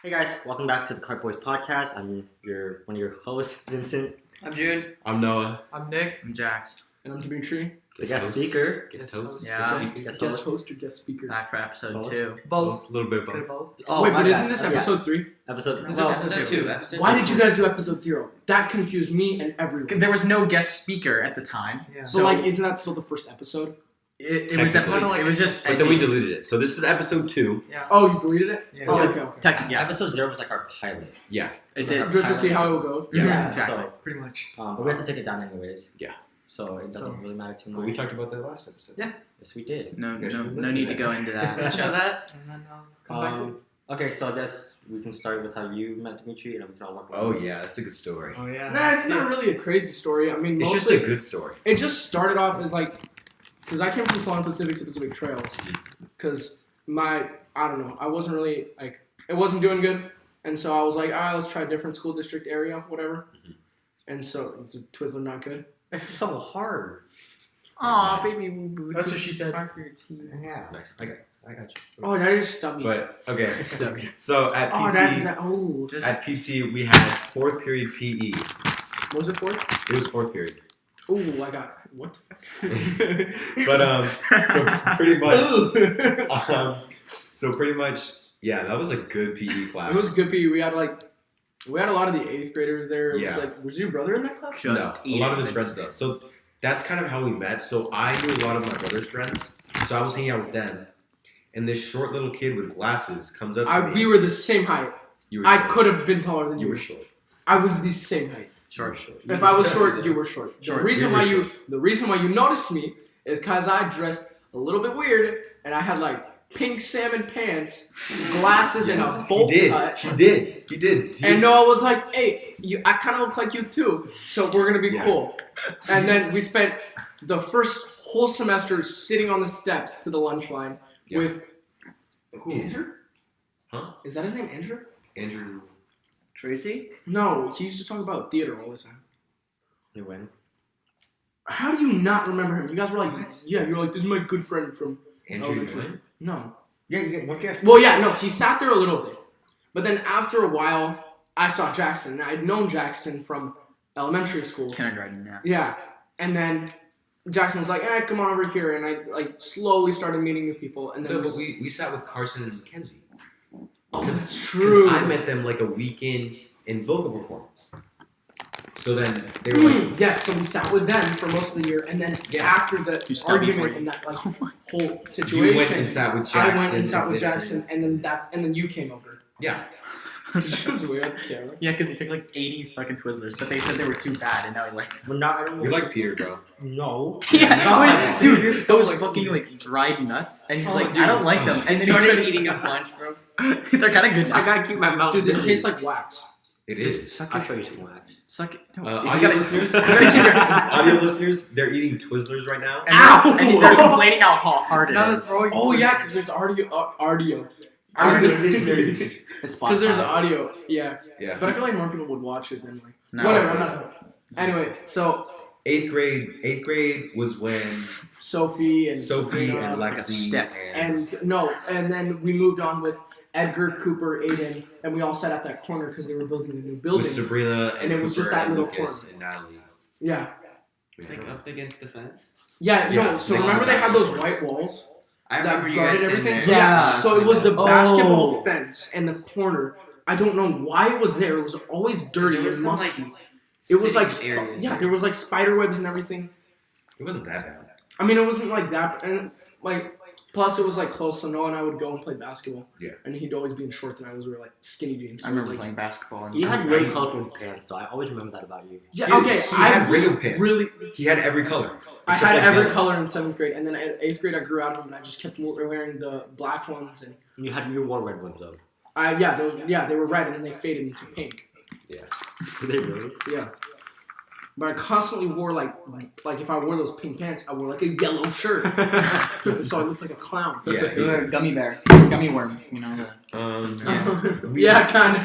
Hey guys, welcome back to the Cart Boys podcast. I'm one of your hosts, Vincent. I'm June. I'm Noah. I'm Nick. I'm Jax. And I'm Dimitri. The guest speaker. Guest host. Yeah. Guest host or guest speaker? Back for episode Both. 2. Both. A little bit of both. Oh, wait, my but isn't bad. this Yeah. episode 3? Episode Episode 2. Why did you guys do episode 0? That confused me and everyone. There was no guest speaker at the time. Yeah. So So, like, isn't that still the first episode? it was episode, it was just But then we deleted it. So this is episode 2. Yeah. Oh, you deleted it? Yeah. Oh, Yeah. okay. Yeah. Episode 0 was like our pilot. Yeah. It did. Just to see how it goes. Yeah, exactly. exactly. Pretty much. But we have to take it down anyways. Yeah. So it doesn't really matter too much. But we talked about that last episode. Yeah. Yes, we did. No Yes, we no listened need to to go into that. Show that, and then come back to it. Okay, so I guess we can start with how you met Dimitri, and we can all work. Oh yeah, that's a good story. Oh yeah. Nah, it's not really a crazy story. I mean, It's just mostly, a good story. it just started off as like, because I came from Solon Pacific to Pacific Trails, because I don't know, I wasn't really, like, it wasn't doing good, and so I was like, let's try a different school district area, whatever, and so, it's Twizzler not good. It's so hard. Aw, baby boo boo. That's what she said. Fight for your team. Yeah. Nice. I got you. Oh, that is stubby. But okay. Stubby. So at oh, PT, Just at PT we had 4th period PE. what was it for? It was 4th period. Ooh, I got, what the fuck? But so pretty much, Ooh. yeah, that was a good PE class. It was good PE. We had a lot of the 8th graders there. It Yeah. was like, was your brother in that class? Just no, a eat lot it, of his Vince. friends though. So that's kind of how we met. So I knew a lot of my brother's friends. So I was hanging out with them, and this short little kid with glasses comes up to me. We were the same height. You were I short. could have been taller than You you. were short. I was the same height. Short. If I was short, you were short. Short. The reason You were why the reason why you noticed me is because I dressed a little bit weird and I had like pink salmon pants, glasses, and a bowl cut. He did. And Noah was like, "Hey, I kind of look like you too, so we're gonna be Yeah. cool." And then we spent the first whole semester sitting on the steps to the lunch line Yeah. with Andrew. Huh? Is that his name, Andrew? Andrew. Tracy? No, he used to talk about theater all the time. You win. How do you not remember him? You guys were like, yeah, you're like, this is my good friend from Andrew. elementary. Nguyen? No. Yeah. What you? Well, yeah, no, he sat there a little bit. But then after a while, I saw Jackson. And I'd known Jackson from elementary school. Kindergarten, yeah. Yeah. And then Jackson was like, come on over here. And I like slowly started meeting new people. And then No, but we sat with Carson and Mackenzie. oh, that's true. I met them like a weekend in vocal performance. So then they were like, yeah, so we sat with them for most of the year. And then after the Too stubby for argument you. and that like Oh my whole situation, you went and sat with Jackson. I went and sat with this Jackson. And then you came over. Yeah. Did you show the way at the camera? Yeah, because he took like 80 fucking Twizzlers, but they said they were too bad, and now he likes them. We're not. You're like Peter, bro. No. Yeah, No. dude, You're so so those fucking like dried nuts, and he's Oh, like, dude. I don't like them, and then he started eating a bunch, bro. They're kind of good I now. gotta keep my mouth. Dude, this busy. tastes like wax. It Just is. suck I'll it. show you some wax. Suck it. No, if you Audio gotta- listeners, you gotta keep your- audio listeners, they're eating Twizzlers right now. And they're complaining how hard it is. Oh yeah, because there's audio. It's Because there's Spotify. audio. Yeah. Yeah. But I feel like more people would watch it than like. No. Whatever. I'm not. Anyway, so 8th grade was when Sophie and Sophie Sabrina and like a Lexi step. and then we moved on with Edgar, Cooper, Aiden, and we all sat at that corner because they were building a new with building. Sabrina and And it was Cooper just that and little Lucas corner. and Natalie. Yeah. Like up against the fence. Yeah. Yeah, No. So next to remember the they had those basketball white courts. walls I that remember you guarded guys everything. sitting there. Yeah. So it was the Oh. basketball fence in the corner. I don't know why it was there. It was always dirty There and was some, musty. like, It was like, sitting area. yeah, there was like spider webs and everything. It wasn't that bad. I mean, it wasn't like that, and like, plus it was like close, so Noah and I would go and play basketball. Yeah. And he'd always be in shorts, and I was wearing like skinny jeans. I remember playing basketball. And You had really colorful pants, so I always remember that about you. Yeah, He- okay, he I had was radio pants. really. He had every color. I except had like every yellow. color in 7th grade, and then in 8th grade I grew out of them, and I just kept wearing the black ones, and You wore red ones though. they were red, and then they faded into pink. They really? Yeah. But I constantly wore like if I wore those pink pants, I wore like a yellow shirt, so I looked like a clown. Yeah. You were a gummy bear, gummy worm, you know. Yeah, kind of.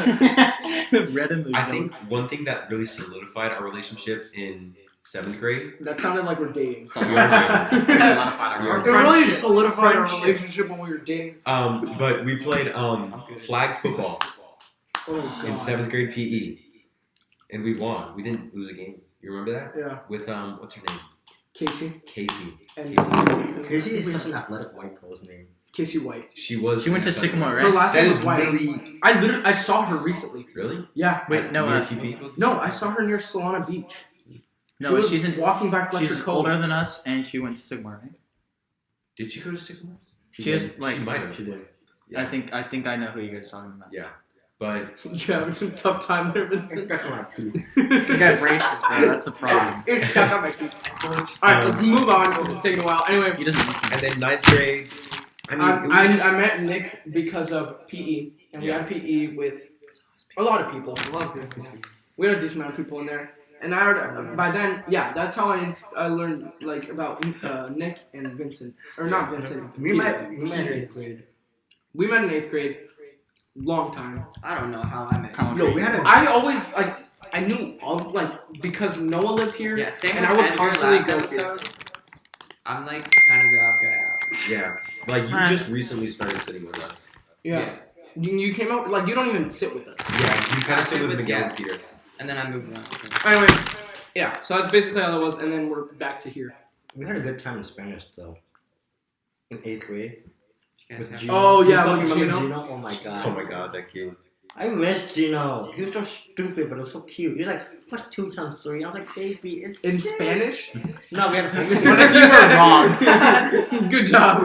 The red and the I think one thing that really solidified our relationship in 7th grade. That sounded like we're dating. There's a lot of fun. It really solidified our relationship when we were dating. But we played flag football Oh god. in 7th grade PE, and we won. We didn't lose a game. You remember that? Yeah. With what's her name? Casey. Casey. And Casey is such an athletic white girl's name. Casey White. She was. She went to Sycamore, Her right? last That name is was White. literally I saw her recently. really. Yeah. Wait, no, Near uh, TP. No, I saw her near Solana Beach. No, she was she's in. walking by Fletcher She's Cove. older than us, and she went to Sycamore, right? Did she go to Sycamore? She is like. She might have. She did. Yeah. I think I know who you guys are talking about. Yeah, but You having a tough time there, Vincent? You got braces, bro. That's the problem. Alright, let's move on because it's taking a while. Anyway, He doesn't listen. and then 9th grade. I mean, it was just, I met Nick because of PE, and we had PE with a lot of people. We had a decent amount of people in there. And I already, by then, yeah, that's how I learned like about Nick and Vincent, or not Vincent. We Peter. met in 8th grade. We met in 8th grade, long time. I don't know how I met. Come Yo, on, we had a I always like I knew all like because Noah lived here, Yeah, same and with I would Edgar constantly last go episode. I'm like kind of the odd guy out. yeah, like you Huh. just recently started sitting with us. Yeah, you came out like you don't even sit with us. Yeah, you kind I of sit with sit with Miguel you. here. And then I moved on. Anyway, yeah, so that's basically how that was, and then we're back to here. we had a good time in Spanish though. In 8th grade. You guys With have- Gino. Oh, Do you yeah, fucking with remember Gino? Oh my god. Oh my god, that kid. I miss Gino. He was so stupid, but it was so cute. He was like, what's 2 times 3? I was like, baby, it's In 6. Spanish? No, we had What if you were wrong? Good job.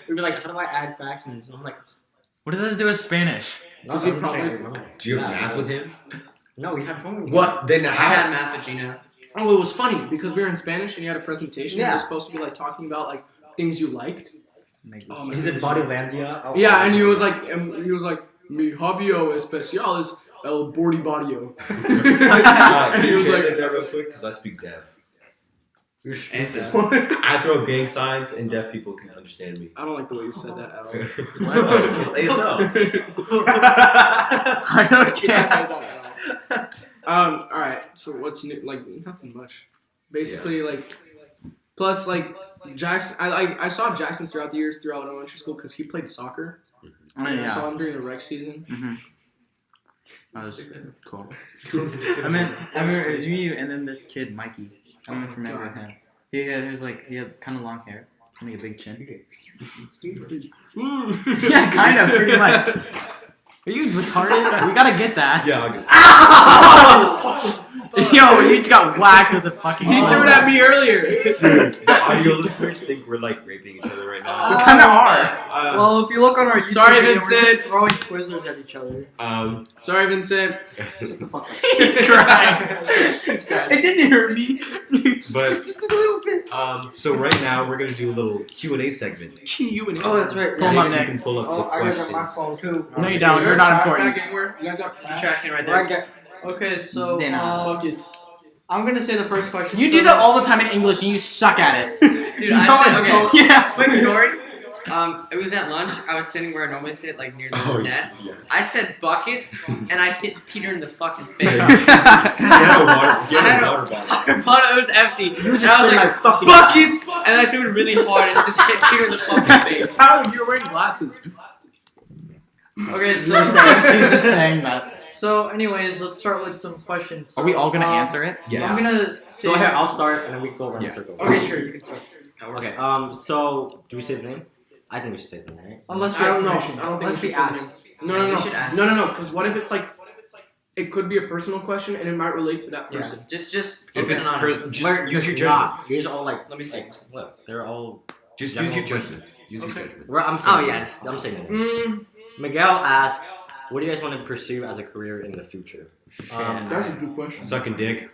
We'd be like, how do I add fractions? And I'm like, What does this do with Spanish? no, Does he I'm probably- saying, no. Do you have Yeah, math no. with him? No, we had homework. What? Then I how? had math with Gina. Oh, it was funny because we were in Spanish and you had a presentation. Yeah. You were supposed to be like talking about like things you liked. Oh my Is it Bodylandia? Oh, Yeah, and he was like, mi hobby especial is el bordy bodio. Can And he you was translate like, that real quick? Because I speak deaf. Answer. I throw gang signs and deaf people can understand me. I don't like the way you said that at all. It's ASL. I don't Yeah, care. all right. So what's new? Like nothing much. Basically, like plus like Jackson. I saw Jackson throughout the years throughout elementary school because he played soccer. Oh, And I saw yeah. him during the rec season. Mm-hmm. That was cool. I remember you and then this kid, Mikey. I don't know if you remember him. He had kind of long hair, and like a big chin. Yeah, kind of, pretty much. Are you retarded? We gotta get that. Yeah, I'll get Yo, you just got whacked with a fucking. He threw it at me earlier. Dude, the audio listeners think we're like raping each other right now. We kind of are. Well, if you look on our YouTube Sorry, video, we're Vincent. just throwing Twizzlers at each other. Sorry, Vincent. He's crying. It didn't hurt me. but Just a little bit. so right now we're gonna do a little Q&A segment. Oh, that's right. Pull 'em Nick, up, you Nick. can pull up Oh, the I got my questions. phone too. No, you don't. You're not important. Anywhere? You guys got trash? Trash can right Where I there. get Okay, so Then, Buckets. I'm gonna say the first question. You do that all the time in English, and you suck at it. Dude, I said, okay. Yeah. Quick story. It was at lunch. I was sitting where I normally sit, like near the Oh, desk. yeah. I said buckets, and I hit Peter in the fucking face. He had a water bottle. I thought it was empty. And just I was put like, my fucking buckets! And I threw it really hard and just hit Peter in the fucking face. How? You're wearing glasses. Okay, He's so just saying that. so anyways, let's start with some questions. Are we all gonna So, answer it? Yes. I'm gonna say. So here, I'll start and then we go around Yeah. the circle. Okay, sure, you can start. Okay. So do we say the name? I think we should say the name, right? Unless we I have don't know. permission. I don't think Unless we we should ask. say the name. No. We should ask. No. Because what if it's like, it could be a personal question and it might relate to that Yeah. person. Just If it's just We're use your just judgment. not. These are all like. Let me see. Look, they're all. Just General use your question. judgment. Use your Okay. judgment. I'm saying. Oh, yeah, names. I'm saying. names. Mm, Miguel asks, "What do you guys want to pursue as a career in the future?" that's a good question. Sucking dick.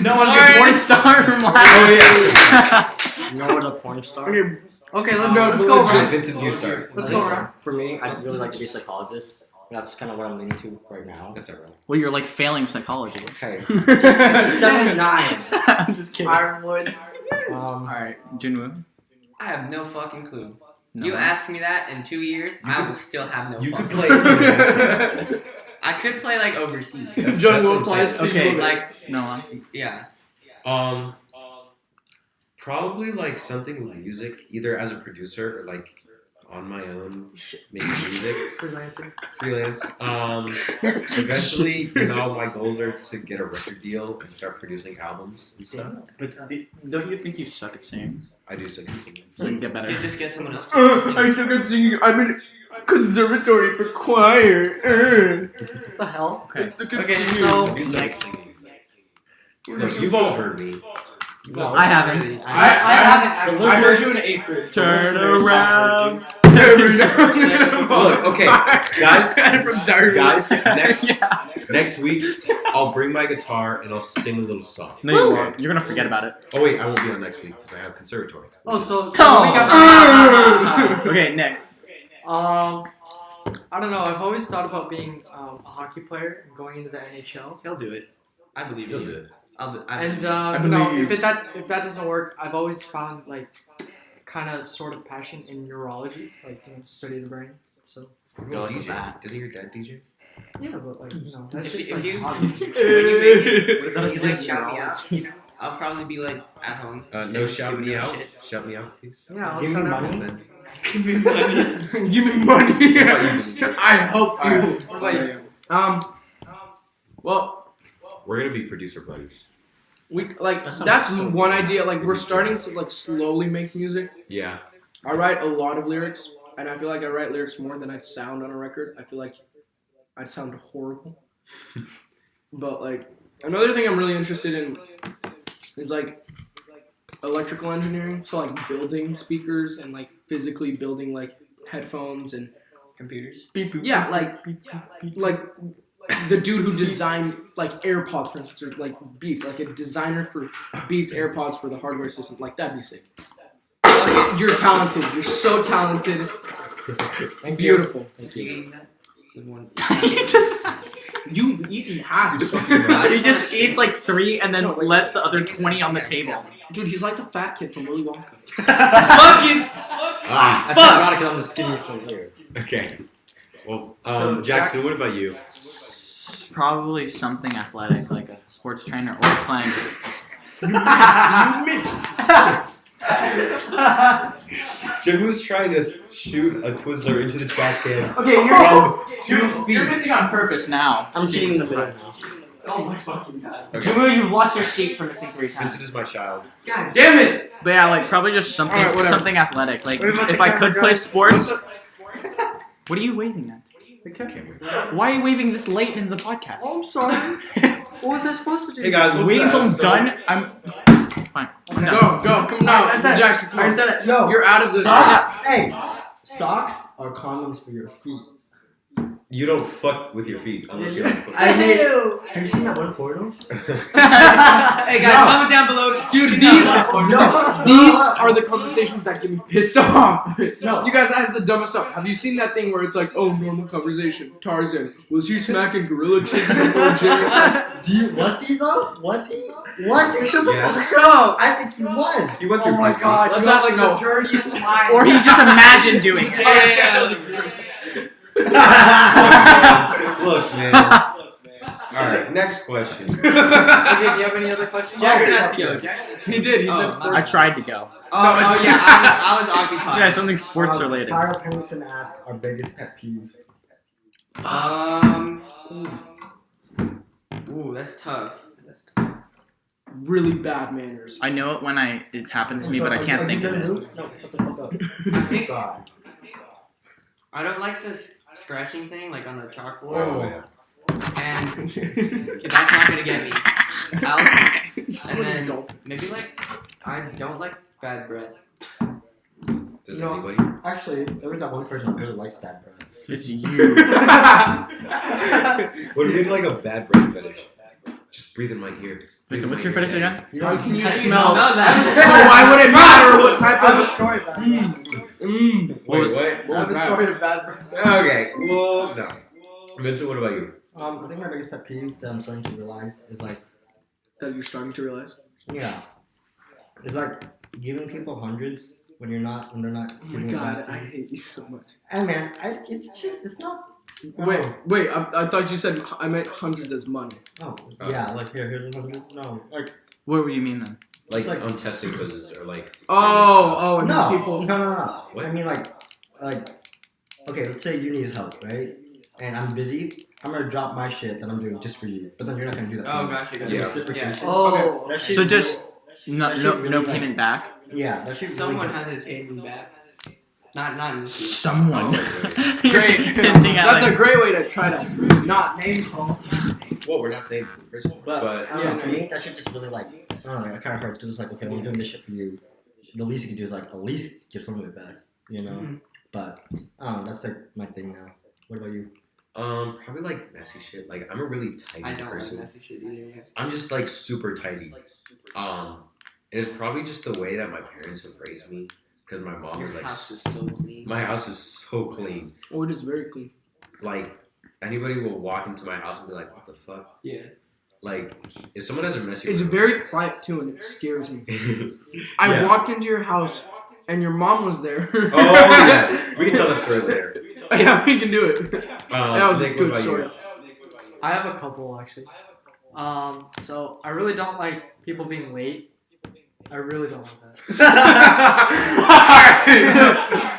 No one get porn star from last. Oh, You know what a porn star? Okay, Okay, No, let's go legit. around. Vincent, you start. Let's This- go around. For me, I'd really like to be a psychologist. That's kind of what I'm leaning to right now. That's all right. Well, you're like failing psychology. Okay. 79. I'm just kidding. Ironwood. Alright, Junwoo. I have no fucking clue. No. You ask me that in 2 years, You I could- will still have no You could fucking play. clue. I could play like overseas. John will what I'm apply saying. to Okay. Like, No. yeah. Probably like something with music, either as a producer or like on my own, making music, Freelancing. freelance. Eventually, my goals are to get a record deal and start producing albums and stuff. But don't you think you suck at singing? I do suck at singing. So you can get better. Just get someone else. To sing. I suck at singing. I'm in conservatory for choir. What the hell? Okay. Okay, so I do suck at singing. Look, you've all heard me. No, I haven't. I haven't actually. I heard you in 8th grade. Turn around. Look, okay, guys, From Darby. guys, next week I'll bring my guitar and I'll sing a little song. No, you won't. You're gonna forget about it. Oh wait, I won't be on next week because I have conservatory. Oh, so Oh. Okay, Nick. I don't know. I've always thought about being a hockey player and going into the NHL. He'll do it. I believe You'll you. do it. And believe. if that doesn't work, I've always found like kind of sort of passion in neurology, like study the brain. So You're a Go with DJ. that. Doesn't your dad DJ? yeah, but like that's If just you- like if you- hobbies. When you make it, What is that? when You you like think shout me neurology? out, I'll probably be like at home. No, singing shout stupid me ass out. shit. Shout me out, please. Yeah, I'll Give me shout out. money. Then- Give me money. Give me money. What about you? I hope to. Alright, what about you? Well, We're gonna be producer buddies. we That sounds that's so one good. idea. Like we're starting to like slowly make music. Yeah. I write a lot of lyrics, and I feel like I write lyrics more than I sound on a record. I feel like I sound horrible. But like another thing I'm really interested in is like electrical engineering. So like building speakers and like physically building like headphones and Computers. yeah, like the dude who designed like AirPods for instance, or like Beats, like a designer for Beats AirPods for the hardware system. Like that'd be sick. You're talented. You're so talented. Thank Beautiful. Thank You you. eating that? With one. You've eaten half. He just eats like 3 and then lets the other 20 on the table. Dude, he's like the fat kid from Willy Wonka. Buckets! Ah. I forgot because I'm the skinniest one here. Okay. Well, So, Jackson, what about you? Probably something athletic, like a sports trainer or playing. You missed. Jim was trying to shoot a Twizzler into the trash can. Okay, From 2 You're feet. missing on purpose now. I'm cheating a bit now. Oh my fucking god. Okay. Jimu, you've lost your seat for missing 3 times. Vincent is my child. God damn it! But yeah, like probably just something Alright, whatever. something athletic. Like What about if the I camera could play guys? sports. What are you waving at? Okay. Why are you waving this late in the podcast? Oh, I'm sorry. What was I supposed to do? Hey guys, welcome Wait to until I'm episode- done. I'm fine. No. Go, come now. I said it. Jackson, come I on. said it. Yo, You're out of the socks. Hey, socks are condoms for your feet. You don't fuck with your feet unless you don't fuck. I made. Have you seen that one porno? Hey guys, No. comment down below. Dude, These These are the conversations that get me pissed off. No. You guys ask the dumbest stuff. Have you seen that thing where it's like, oh, normal conversation. Tarzan, was he smacking gorilla chicken before gym? Was he though? Was he? Was he? Yes. Go! I think he was. He went through Oh my puberty. god, Let's you have ask like no. the dirtiest line. Or he just imagined doing it. Look, man. Alright, next question. Okay, do you have any other questions? Jackson has to go. Jackson has to He did. He Oh, said I sports. tried to go. Oh yeah, I was occupied. Yeah, something sports related. Tyler Pennington asked our biggest pet peeve. Ooh, that's tough. Really bad manners. I know it when it happens to me, but I can't think of it. No, shut the fuck up. I think God. I don't like this scratching thing, like on the chalkboard, Oh, yeah. and that's not gonna get me. Else, and then maybe like I don't like bad breath. Does No. anybody? Actually, there was that one person who really likes that, bro. It's you. What if you had like a bad breath fetish? Just breathe in my ear. Breathe Victor, in what's my your ear. fetish again? How can you How do you smell? that? So why would it matter what type I have a of... story about that. Wait, what? I What have was a that? story of bad breath. Okay, well, no. Vincent, what about you? I think my biggest pet peeve that I'm starting to realize is like, That you're starting to realize? yeah, it's like giving people hundreds when they're not Oh my giving it god, back to I you. hate you so much. Hey man, it's not. Wait, I thought you said I meant hundreds as money. Oh, yeah, like here's a hundred. No, like What do you mean then? Like, It's like- on testing quizzes or like. Oh, and no, then people... no. What? I mean like like, okay, let's say you need help, right? And I'm busy. I'm gonna drop my shit that I'm doing just for you, but then you're not gonna do that. Oh, for me. gotcha. That's Yeah. reciprocation. Oh, That shit So really- just no that shit no really, no like- payment back. Yeah, that shit. Someone really gets- hasn't paid me back. Not in this year. Someone. Great. Hinting at That's a like- great way to try to not name call. Well, we're not saying first, But, but I don't yeah, know, for no. me, that shit just really like, I don't know, it kind of hurts because it's like, okay, I'm doing this shit for you. The least you can do is like at least give some of it back, you know? Mhm. But I don't know, that's like my thing now. What about you? probably like messy shit. Like I'm a really tidy I don't like person. messy shit either. I'm just like super tidy. And it's probably just the way that my parents have raised me. Because my mom Your was like, house is so clean. my house is so clean. Oh, it is very clean. Like anybody will walk into my house and be like, what the fuck? Yeah. Like if someone has a messy It's room- very quiet too, and it scares me. I Yeah. walked into your house, and your mom was there. Oh yeah, we can tell that story later. Yeah, we can do it. That was a Nick, what good about story. you? I have a couple actually. So I really don't like people being late. I really don't like that.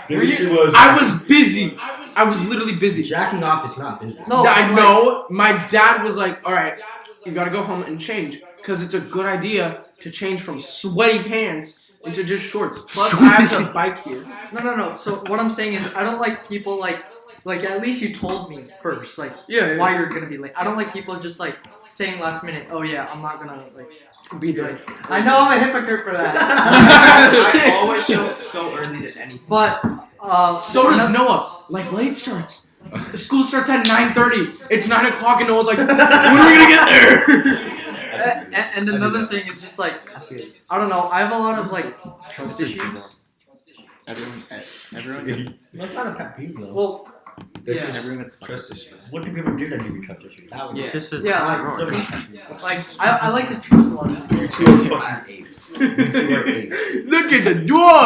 Dimitri was. I was busy. I was literally busy. Jacking off is not business. No. I know. My dad was like, "All right, you gotta go home and change, because it's a good idea to change from sweaty pants into just shorts." Plus, I have the bike here. No. So what I'm saying is, I don't like people like at least you told me first, like Yeah, why you're gonna be late. I don't like people just like saying last minute, oh yeah, I'm not gonna like be there. I know I'm a hypocrite for that. I always show up so early to anything. But So does Noah. Like late starts. The school starts at 9:30. It's 9 o'clock, and Noah's like, "When are we gonna get there?" and another thing is just like I don't know. I have a lot of like trust issues. Everyone gets, That's not a pet peeve though. Well, That's yeah. just everyone gets fucked. trust issues. What do people do that give you trust issues? That would It's just a Yeah. Like, drawer. like I like to trust a lot of people. You two are fucking apes. You two are apes. Look at the door.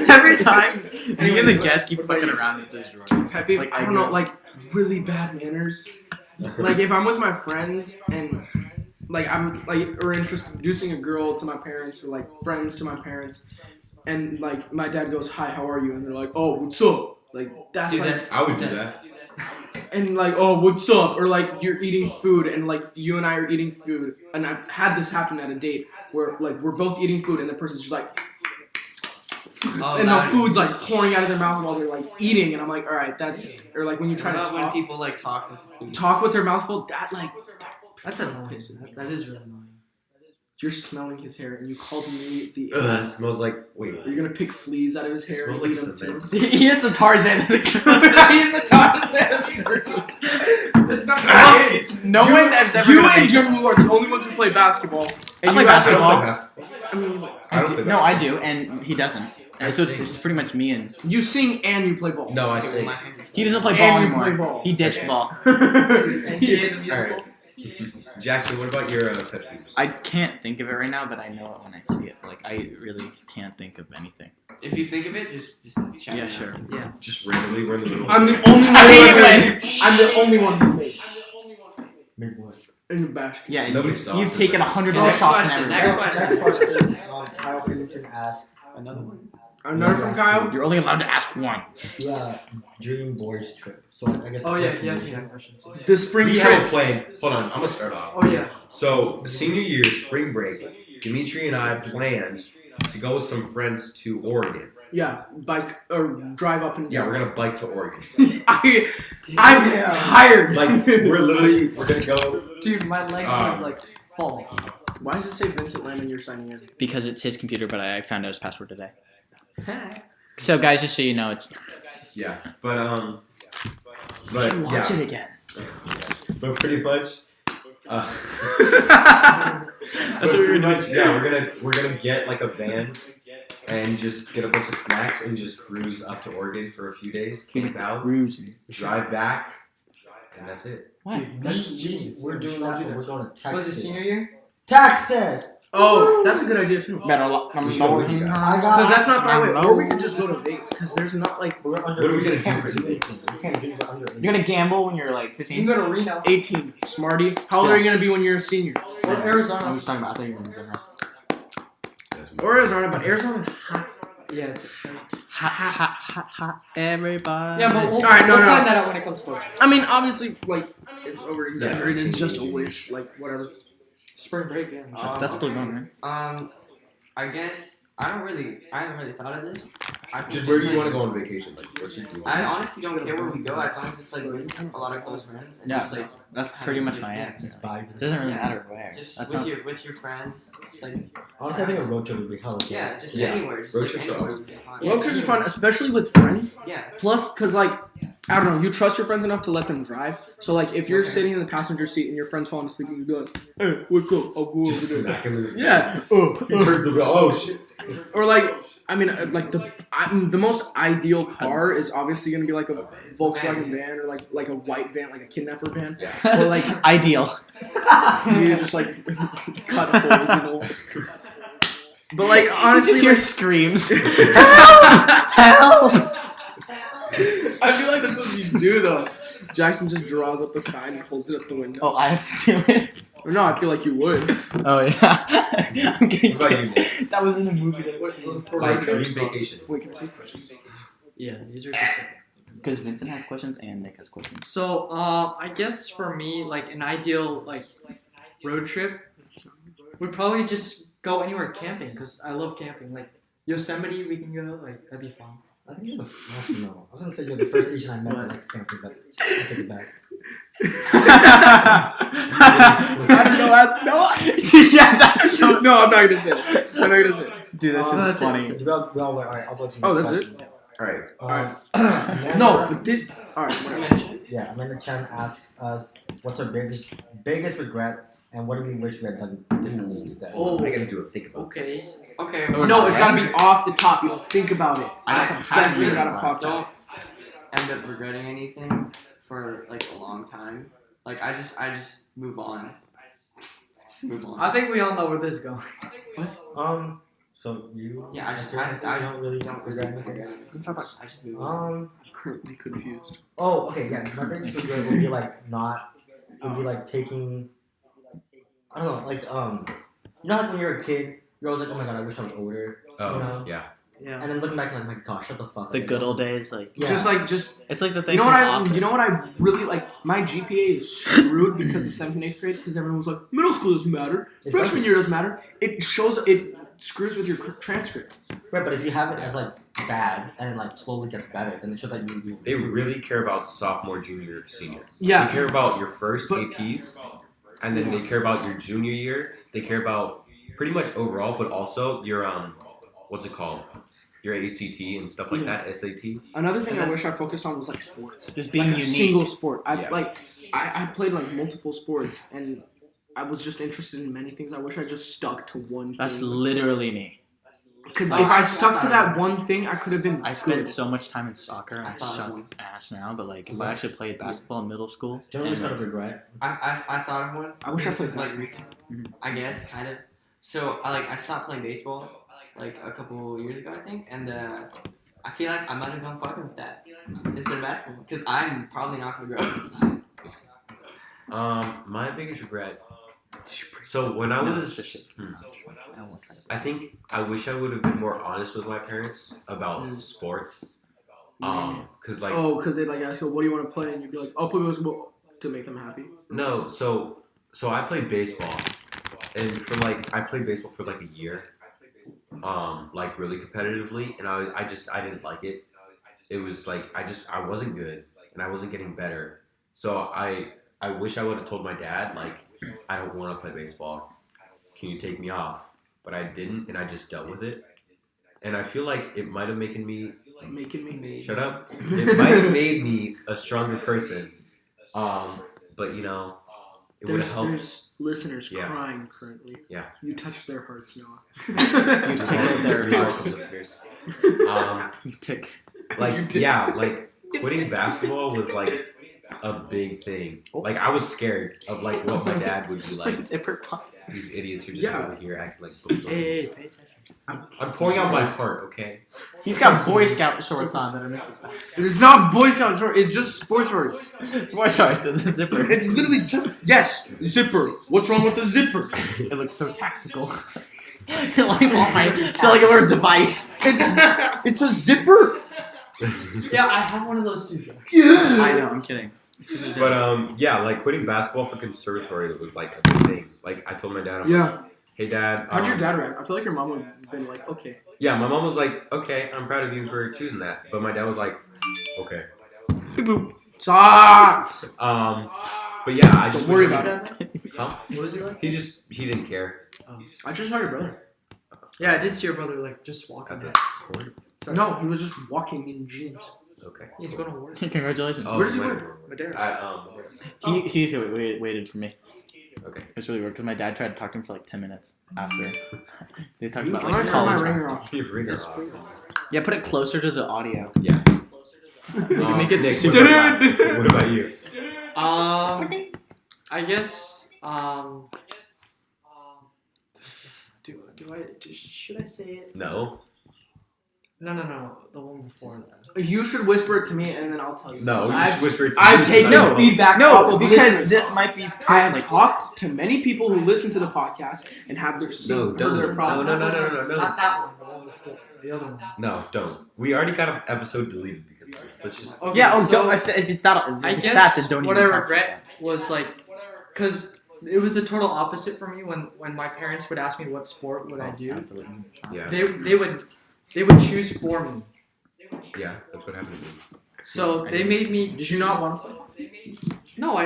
Every time you and the guests keep fucking around with this drawer. Peppy, Like, I don't know, like really bad manners. Like if I'm with my friends and like I'm like or introducing a girl to my parents or like friends to my parents, and like my dad goes, "Hi, how are you?" and they're like, "Oh, what's up?" Like that's Dude, like that's- I would do that. and like, "Oh, what's up?" or like you're eating food and like you and I are eating food, and I've had this happen at a date where like we're both eating food and the person's just like. Oh, And the that- food's like pouring out of their mouth while they're like eating, and I'm like, all right, that's or like when you try What to about when talk, people like talk with the food? talk with their mouth full, that like That's annoying. That is really annoying. you're smelling his hair, and you called me the. Ugh, it smells like. Wait. You're gonna pick fleas out of his It hair. smells and like eat them cement. too. He is the Tarzan of the He is the Tarzan of the group. That's not No one has ever. You gonna and make- Jim are the only ones who play basketball. And I play you guys I don't basketball. play basketball. I mean, I don't play No, I basketball. do, and he doesn't. I And so it's, sing. it's pretty much me and you sing and you play ball. No, I say. he doesn't play And ball you anymore. play ball. He ditched ball. And GA the musical. Alright. Jackson, what about your pet peeves? I can't think of it right now, but I know it when I see it. Like I really can't think of anything. If you think of it, just shout Yeah, it out. sure. Yeah. Just randomly, we're in the middle. I'm the only one. I hate who- when- I'm the only one who's made Make what? in the basket. Yeah, Nobody you, saw you've it. taken 100 Next shots question, and next everything. question. Next question. Kyle Pennington asked, Another one. Another from Kyle. You're only allowed to ask one. yeah, dream boys trip. So I guess. Oh yeah, that's yes, the yeah. question. The spring We have a trip. plan. Hold on, I'm gonna start off. Oh yeah. So, senior year, spring break, Dimitri and I planned to go with some friends to Oregon. Yeah, bike or drive up and Yeah, down. we're gonna bike to Oregon. I'm tired. Like, we're gonna go. Dude, my legs would like fall. Why does it say Vincent Lamb and you're signing in? Because it's his computer, but I found out his password today. So guys, just so you know, it's. Yeah, but Watch yeah, it again. but pretty much. That's what we were doing. Yeah, we're gonna get like a van and just get a bunch of snacks and just cruise up to Oregon for a few days, camp out, Cruising. drive back, and that's it. What? That's genius. We're doing that, but we're going to Texas. Was it senior year? Texas! Oh, that's a good idea too. Better luck. We should go with you guys. I got. Because that's not far away. No. Or we could just go to Vegas. Because there's not like We're under. What are we gonna we can't do for do the 18. Vegas? We can't do under. 18. You're gonna gamble when you're like You 15. can go to Reno 18, smarty. How old are you gonna be when you're a senior? or I Arizona. was talking about. I thought you were in general. That's Or Arizona, but Arizona hot. Yeah, it's Everybody. Yeah, but we'll, Alright, no, we'll no. find that out when it comes closer. I mean, obviously, like it's over exaggerated. Yeah, It's just a teenage. wish, like whatever. Spring break, yeah. That's still going, right? I guess I haven't really thought of this. I think Just where do you like, want to go on vacation? Like, what should you? I honestly don't care where we go as long as it's like with a lot of close friends. And Yeah, just, like, that's have pretty a much good- my yeah, answer. Just vibe. It doesn't really Yeah. matter where. Just That's with not. your friends. It's like Honestly, I think a road trip would be hella cool. yeah, just Yeah. anywhere. Just Road like trips are anywhere always would be fine. Road trips are fun, especially with friends. Yeah. Plus, cause like I don't know, you trust your friends enough to let them drive. So like, if you're Okay. sitting in the passenger seat and your friend's falling asleep, you be like, "Hey, wake up! I'll go Just over there." smack him in the face. Yeah. He turns the wheel. Oh shit. Or like, I mean, like the most ideal car is obviously gonna be like a Volkswagen van or like a white van, like a kidnapper van. Or like Ideal. you just like cut holes in all. But like honestly, Just hear like, screams. I feel like that's what you do though. Jackson just draws up a sign and holds it up the window. Oh, I have to do it. Or no, I feel like you would. Oh yeah. I'm getting. What about you, Nick? That was in a movie that. Like dream vacation. Wait, can I see questions? Yeah, these are just. Because Vincent has questions and Nick has questions. So, I guess for me, like an ideal like road trip would probably just go anywhere camping because I love camping. Like Yosemite, we can go. Like that'd be fun. I think you're the actually, no. I was gonna say you're the first Asian I met that likes camping, but I'll take it back. I don't know. Ask Noah. Yeah, that's so. No, I'm not gonna say it. I'm not gonna say it. Dude, that Oh, shit's that's it, funny. that's We all went. Alright, I'll go to the Oh, next that's question. Alright. No, but this. All right, whatever. Yeah, Amanda Chan asks us, "What's our biggest regret, and what do we wish we had done differently instead?" Oh, I gotta do a think about okay. this. Okay. No, it's gotta be off the top. You don't think about it. That's the I best thing really that I've popped don't up. end up regretting anything for like a long time. Like I just move on. Just move on. I think we all know where this is going. So you? Yeah, I just I don't really don't regret really anything. regret anything. I just move on. I'm currently confused. Oh, okay, yeah. My biggest regret would be like not. Would be like taking. I don't know, like you know, like when you're a kid, you're always like, oh my god, I wish I was older. Oh, You know? yeah. Yeah. And then looking back, like, my gosh, shut the fuck up. The good old days, like Yeah. Just it's like the thing. you know what from I Office. you know what I really like. My GPA is screwed because of 7th and 8th grade because everyone was like, middle school doesn't matter, It freshman doesn't. year doesn't matter. It screws with your transcript. Right, but if you have it as like bad and it like slowly gets better, then it shows that you. They really care about sophomore, junior, senior. They Yeah, care about your first But- APs, and then they care about your junior year. They care about pretty much overall, but also your what's it called? Your ACT and stuff like that, SAT. another thing And I then- wish I focused on was like sports. Just being Like a unique. single sport. Yeah. I played like multiple sports and I was just interested in many things. I wish I just stuck to one That's thing. literally me. Because Oh, if I I stuck to thought that one thing, I could have been I spent good. so much time in soccer and I I thought suck of one. ass now, but like if I actually played basketball in middle school, Generally, and, kind like, of regret. I thought of one. I wish I This played was, like basketball. recent. Mhm. I guess kind of. So I stopped playing baseball like a couple years ago, I think, and I feel like I might have gone farther with that instead of basketball because I'm probably not gonna grow. My biggest regret. So when I No, was, it's just- I won't try to- I think I wish I would have been more honest with my parents about sports. Cause like Because they'd like ask you, what do you want to play? And you'd be like, I'll play basketball to make them happy. no, so I played baseball, and for like I played baseball for like a year, like really competitively, and I didn't like it. It was like I wasn't good, and I wasn't getting better. So I wish I would have told my dad like I don't want to play baseball. Can you take me off? But I didn't, and I just dealt with it. And I feel like it might have making me Making me. shut up. It might have made me a stronger person. But you know, it would have helped. There's listeners Yeah. crying currently. Yeah. You touched their hearts, Noah. You tickled their You're hearts. welcome, listeners. You tick. Like yeah, like quitting basketball was like a big thing. Like I was scared of like what my dad would be like. Zipper pop. These idiots are just Yeah. over here acting like buffoons. Hey, pay attention. I'm pouring out my heart, okay? He's got Boy Scout shorts on that are making It's not Boy Scout shorts, it's just sports shorts. Boy shorts with the zipper. It's literally just, yes, zipper. What's wrong with the zipper? It looks so tactical. like, oh my, so like a little device. It's a zipper. Yeah, I have one of those too. I know, I'm kidding. But yeah, like quitting basketball for conservatory was like a big thing. Like I told my dad, I'm like, hey dad. How'd your dad react? I feel like your mom would have been like, okay. Yeah, my mom was like, okay, I'm proud of you for choosing that. But my dad was like, okay. Stop. But yeah, I just Don't worry about it. Huh? What was he like? He didn't care. I just saw your brother. Yeah, I did see your brother like just walking. At the court? Sorry. No, he was just walking in jeans. Okay. He's going to work. Congratulations. Oh, Where does he later. work? Madera. He waited for me. Okay. It was really weird because my dad tried to talk to him for like 10 minutes after. They talked I'm about gonna like turn my college. ringer off. Your ringer off. Yeah, put it closer to the audio. Yeah. Make it Nick, super what about you? I guess should I say it? No. No, the one before that. You should whisper it to me and then I'll tell you. No, you I've, just whisper it to I've me. taken No. feedback off No, of because listeners. this might be I have like talked to many people who listen to the podcast and have their No, heard don't. their problems. No. Not that one. The one before. The other one. No, don't. We already got an episode deleted because of this. Let's just. Okay, yeah. Oh, so don't. If it's not, if I it's guess that, then don't what even I talk regret was like, because it was the total opposite for me when my parents would ask me what sport would I do. Yeah. They would choose for me. Yeah, that's what happened to me. So they made me. Did you not want to play? No,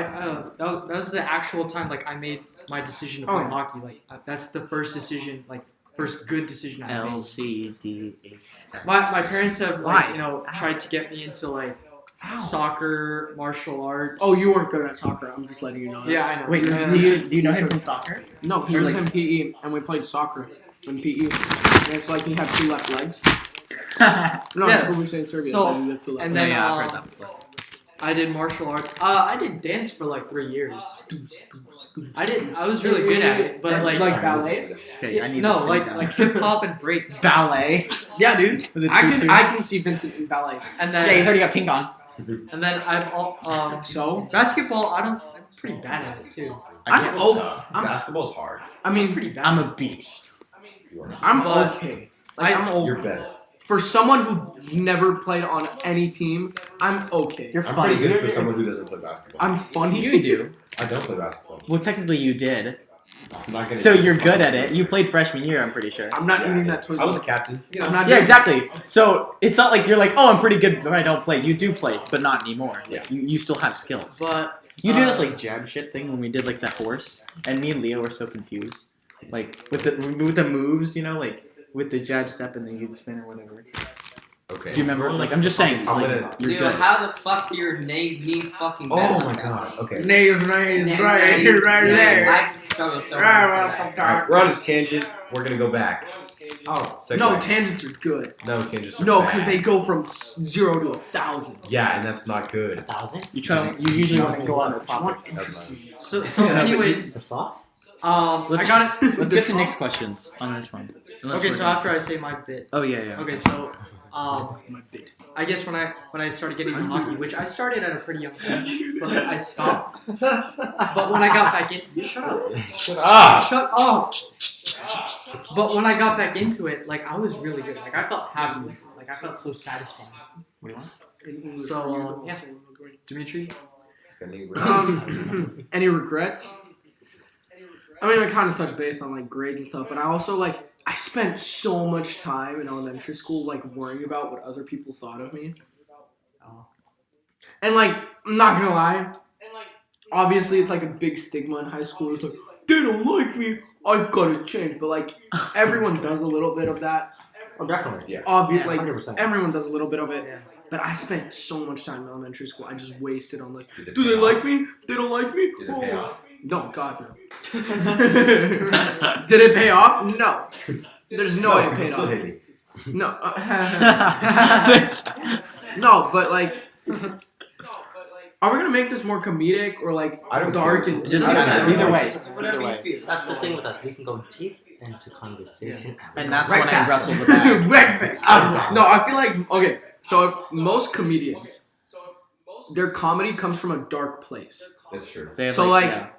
that was the actual time like I made my decision to play Oh. hockey. Like that's the first decision, like first good decision I made. LCD. My parents have like Why? tried to get me into like soccer, martial arts. Oh, you weren't good at soccer. I'm just letting you know. That. Yeah, I know. Wait, do you know him from soccer? No, he Or was like- in PE and we played soccer in PE. And it's like you have two left legs. No, Yeah. that's what we say in Serbia. So, So you have two left and legs. then I've heard that before. I did martial arts. I did dance for like 3 years. I was really good at it, but like ballet. Okay, I need no, to like hip hop and break. ballet. Yeah, dude. With a I tutu. can see Vincent in ballet. And Yeah, he's then already got pink on. So basketball. I'm pretty bad at it too. Basketball's hard. I mean, Pretty bad. I'm a beast. You are. I'm But okay. Like, I'm okay. You're better. For someone who never played on any team, I'm okay. You're I'm funny. pretty good for someone who doesn't play basketball. I'm funny. You do. I don't play basketball. Well, technically you did. I'm not gonna. So you're good at it. You played freshman year, I'm pretty sure. I'm not Yeah, eating yeah. that Twizzler. I was a captain. You know. I'm not Yeah, doing- exactly. So it's not like you're like, oh, I'm pretty good, but I don't play. You do play, but not anymore. Like, you still have skills. But You do this like jab shit thing when we did like that horse, and me and Leo were so confused, like with the moves, you know, like with the jab step and then you'd spin or whatever. Okay. Do you remember? Like I'm just saying, I'm like, gonna- you're Dude, good. how the fuck do your knees fucking Oh bend my like that? god. Okay. Nays, right there. I struggle so hard to say that. Alright, we're on a tangent. We're gonna go back. Oh, Segue. no, tangents are good. No tangents. are No, bad. because they go from 0 to 1,000. Yeah, and that's not good. 1,000? You try. You usually want to go on a Do you want topic. interesting? so Yeah, anyways, The sauce? I got it. Let's get to Nick's questions on this one. Unless Okay, we're so done. after I say my bit. Oh yeah. Okay, so I guess when I started getting into hockey, which I started at a pretty young age, but I stopped. But when I got back in, shut up. Shut up. Shut up. But when I got back into it, like I was really good. Like I felt happy with it. Like I felt so satisfied. What do you want? So yeah, Dimitri. Any regrets? I mean, I kind of touched base on like grades and stuff, but I also like I spent so much time in elementary school like worrying about what other people thought of me. And like, I'm not gonna lie. Obviously, it's like a big stigma in high school. It's like they don't like me. I gotta change. But like, everyone does a little bit of that. Oh, definitely. Yeah. Obviously, Yeah, like 100%. everyone does a little bit of it. Yeah. But I spent so much time in elementary school. I just wasted on like, Did it do pay they off? like me? They don't like me. Did it pay off? No, God no. Did it pay off? No. There's no way it you paid still off. hit me. No. No, but like, are we gonna make this more comedic or like I don't dark care. and Just Either way. Whatever you Either feel. That's the thing with us. We can go deep into conversation. And that's Right when I back. wrestled with that. Right back. No, I feel like okay. So most comedians, their comedy comes from a dark place. That's true. They have, So, like- yeah.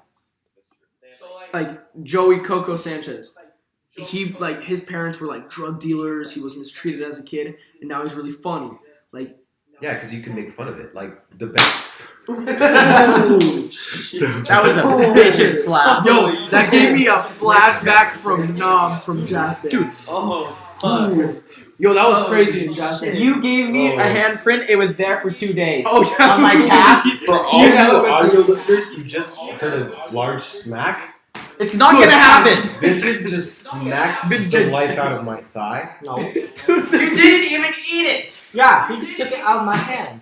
Like Joey Coco Sanchez, he like his parents were like drug dealers. He was mistreated as a kid, and now he's really funny. Like, Yeah, because you can make fun of it. Like the best. oh, shit. That was a bitchin' slap. Yo, that gave me a flashback from Jazz Band. Dude. Oh, Ooh. Yo, that was crazy in Jazz Band. You gave me a handprint. It was there for 2 days. Oh, yeah. On my calf. For all You you know- audio listeners who just heard a large smack, It's not gonna happen. Vincent just smacked the life out of my thigh. No. You didn't even eat it. Yeah, he took it out of my hand.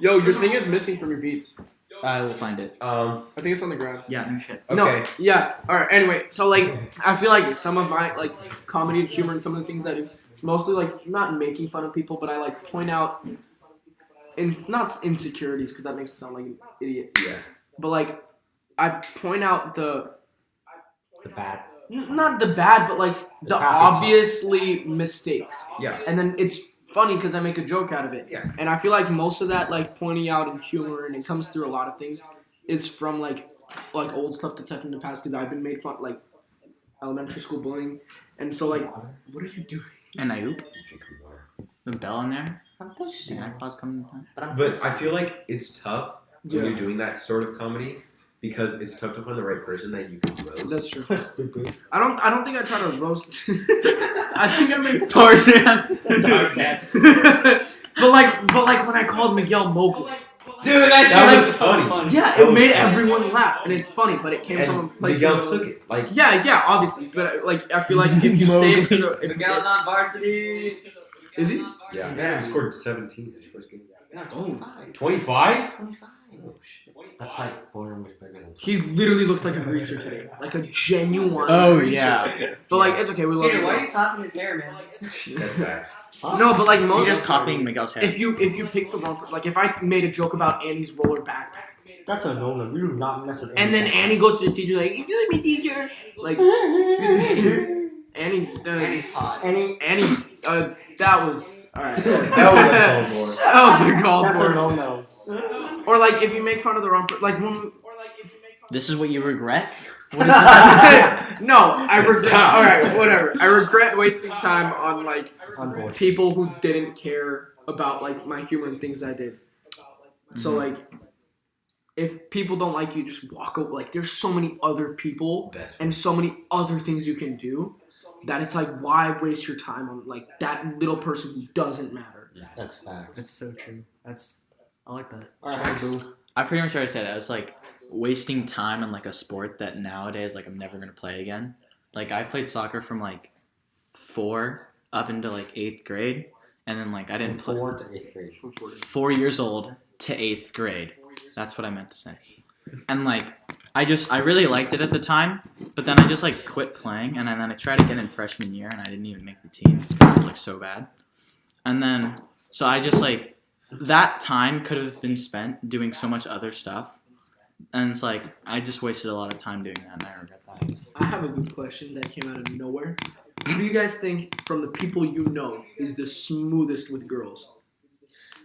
Yo, your thing is missing from your beats. I will find it. I think it's on the ground. Yeah, no shit. Okay. No, yeah. All right. Anyway, so like, I feel like some of my like comedy and humor and some of the things I do, it's mostly like not making fun of people, but I like point out, not insecurities because that makes me sound like an idiot. Yeah. But like, I point out The bad. not the bad, but like the crappy obviously mistakes. Yeah. And then it's funny because I make a joke out of it. Yeah. And I feel like most of that like pointing out and humor and it comes through a lot of things is from like old stuff that's happened in the past because I've been made fun like elementary school bullying. And so like, what are you doing? And I oop. The bell in there. I'm thirsty. Santa Claus coming to town. But I feel like it's tough when Yeah. you're doing that sort of comedy because it's tough to find the right person that you can roast. That's true. Stupid. I don't think I try to roast. I think I make Tarzan. but like when I called Miguel Mowgli. dude, that shit That was was so funny. funny. Yeah, That it was made funny. everyone laugh, and it's funny, but it came from a And place. Miguel where- took it. Like, Yeah, obviously, but like I feel like if you say it to the, if Miguel's on varsity. is he? yeah. Man, he scored 17 his first game. No, 25. 25? 25. Oh, shit. That's like 4 numbers bigger than. He literally looked like a greaser today, like a genuine. Oh greaser. yeah. But like it's okay, we love Peter, why are Miguel. you copying his hair, man? That's facts. No, but like You're most. just copying Miguel's hair. If you pick the wrong, like if I made a joke about Annie's roller backpack, That's a no-no. We do not mess with. and then Annie goes to the teacher like, "Excuse me, teacher," like Annie, Annie's hot. Any. that was alright. That was a call for. That was a call That's for a no-no. Or like if you make fun of the wrong person, like when. This is what you regret? What is this? No, I regret. Stop. All right, whatever. I regret wasting time on like I'm bored. people who didn't care about like my humor and things I did. So like, if people don't like you, just walk away. Like, there's so many other people That's and so many other things you can do that it's like, why waste your time on like that little person who doesn't matter? That's fact. That's so true. I like that. Alright, boo. I pretty much already said it. I was like wasting time on like a sport that nowadays like I'm never gonna play again. Like I played soccer from like 4 up into like 8th grade, and then like I didn't play 4 to 8th grade. 4 years old to 8th grade. That's what I meant to say. And like I really liked it at the time, but then I just like quit playing, and then I tried again in freshman year, and I didn't even make the team. It was like so bad. And then so I just like that time could have been spent doing so much other stuff, and it's like I just wasted a lot of time doing that, and I regret that. I have a good question that came out of nowhere. Who do you guys think from the people you know is the smoothest with girls?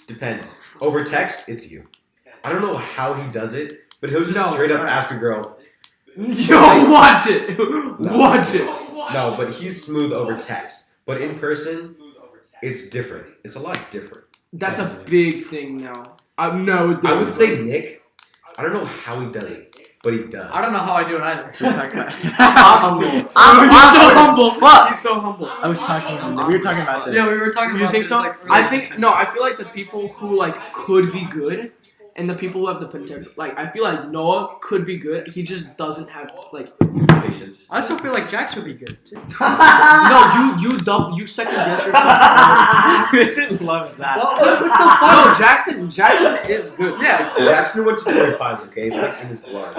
Depends. Over text, it's you. I don't know how he does it, but he'll just No, straight up right. ask a girl. Yo, watch it! Watch it! No, but he's smooth over text. But in person, it's different. It's a lot different. That's a big thing now. No, I would say Nick. I don't know how he does it, but he does. I don't know how I do it either. I'm humble. Fuck. He's so humble. I was talking. We were talking about this. Yeah, we were talking You about think this, so? like, I think no. I feel like the people who like could be good, and the people who have the potential. Like I feel like Noah could be good. He just doesn't have like. Patience. I also feel like Jax would be good too. No, you second guess yourself. Vincent loves that. No, Jackson is good. Yeah. Jackson went to Troy Pines, okay? It's like in his blood.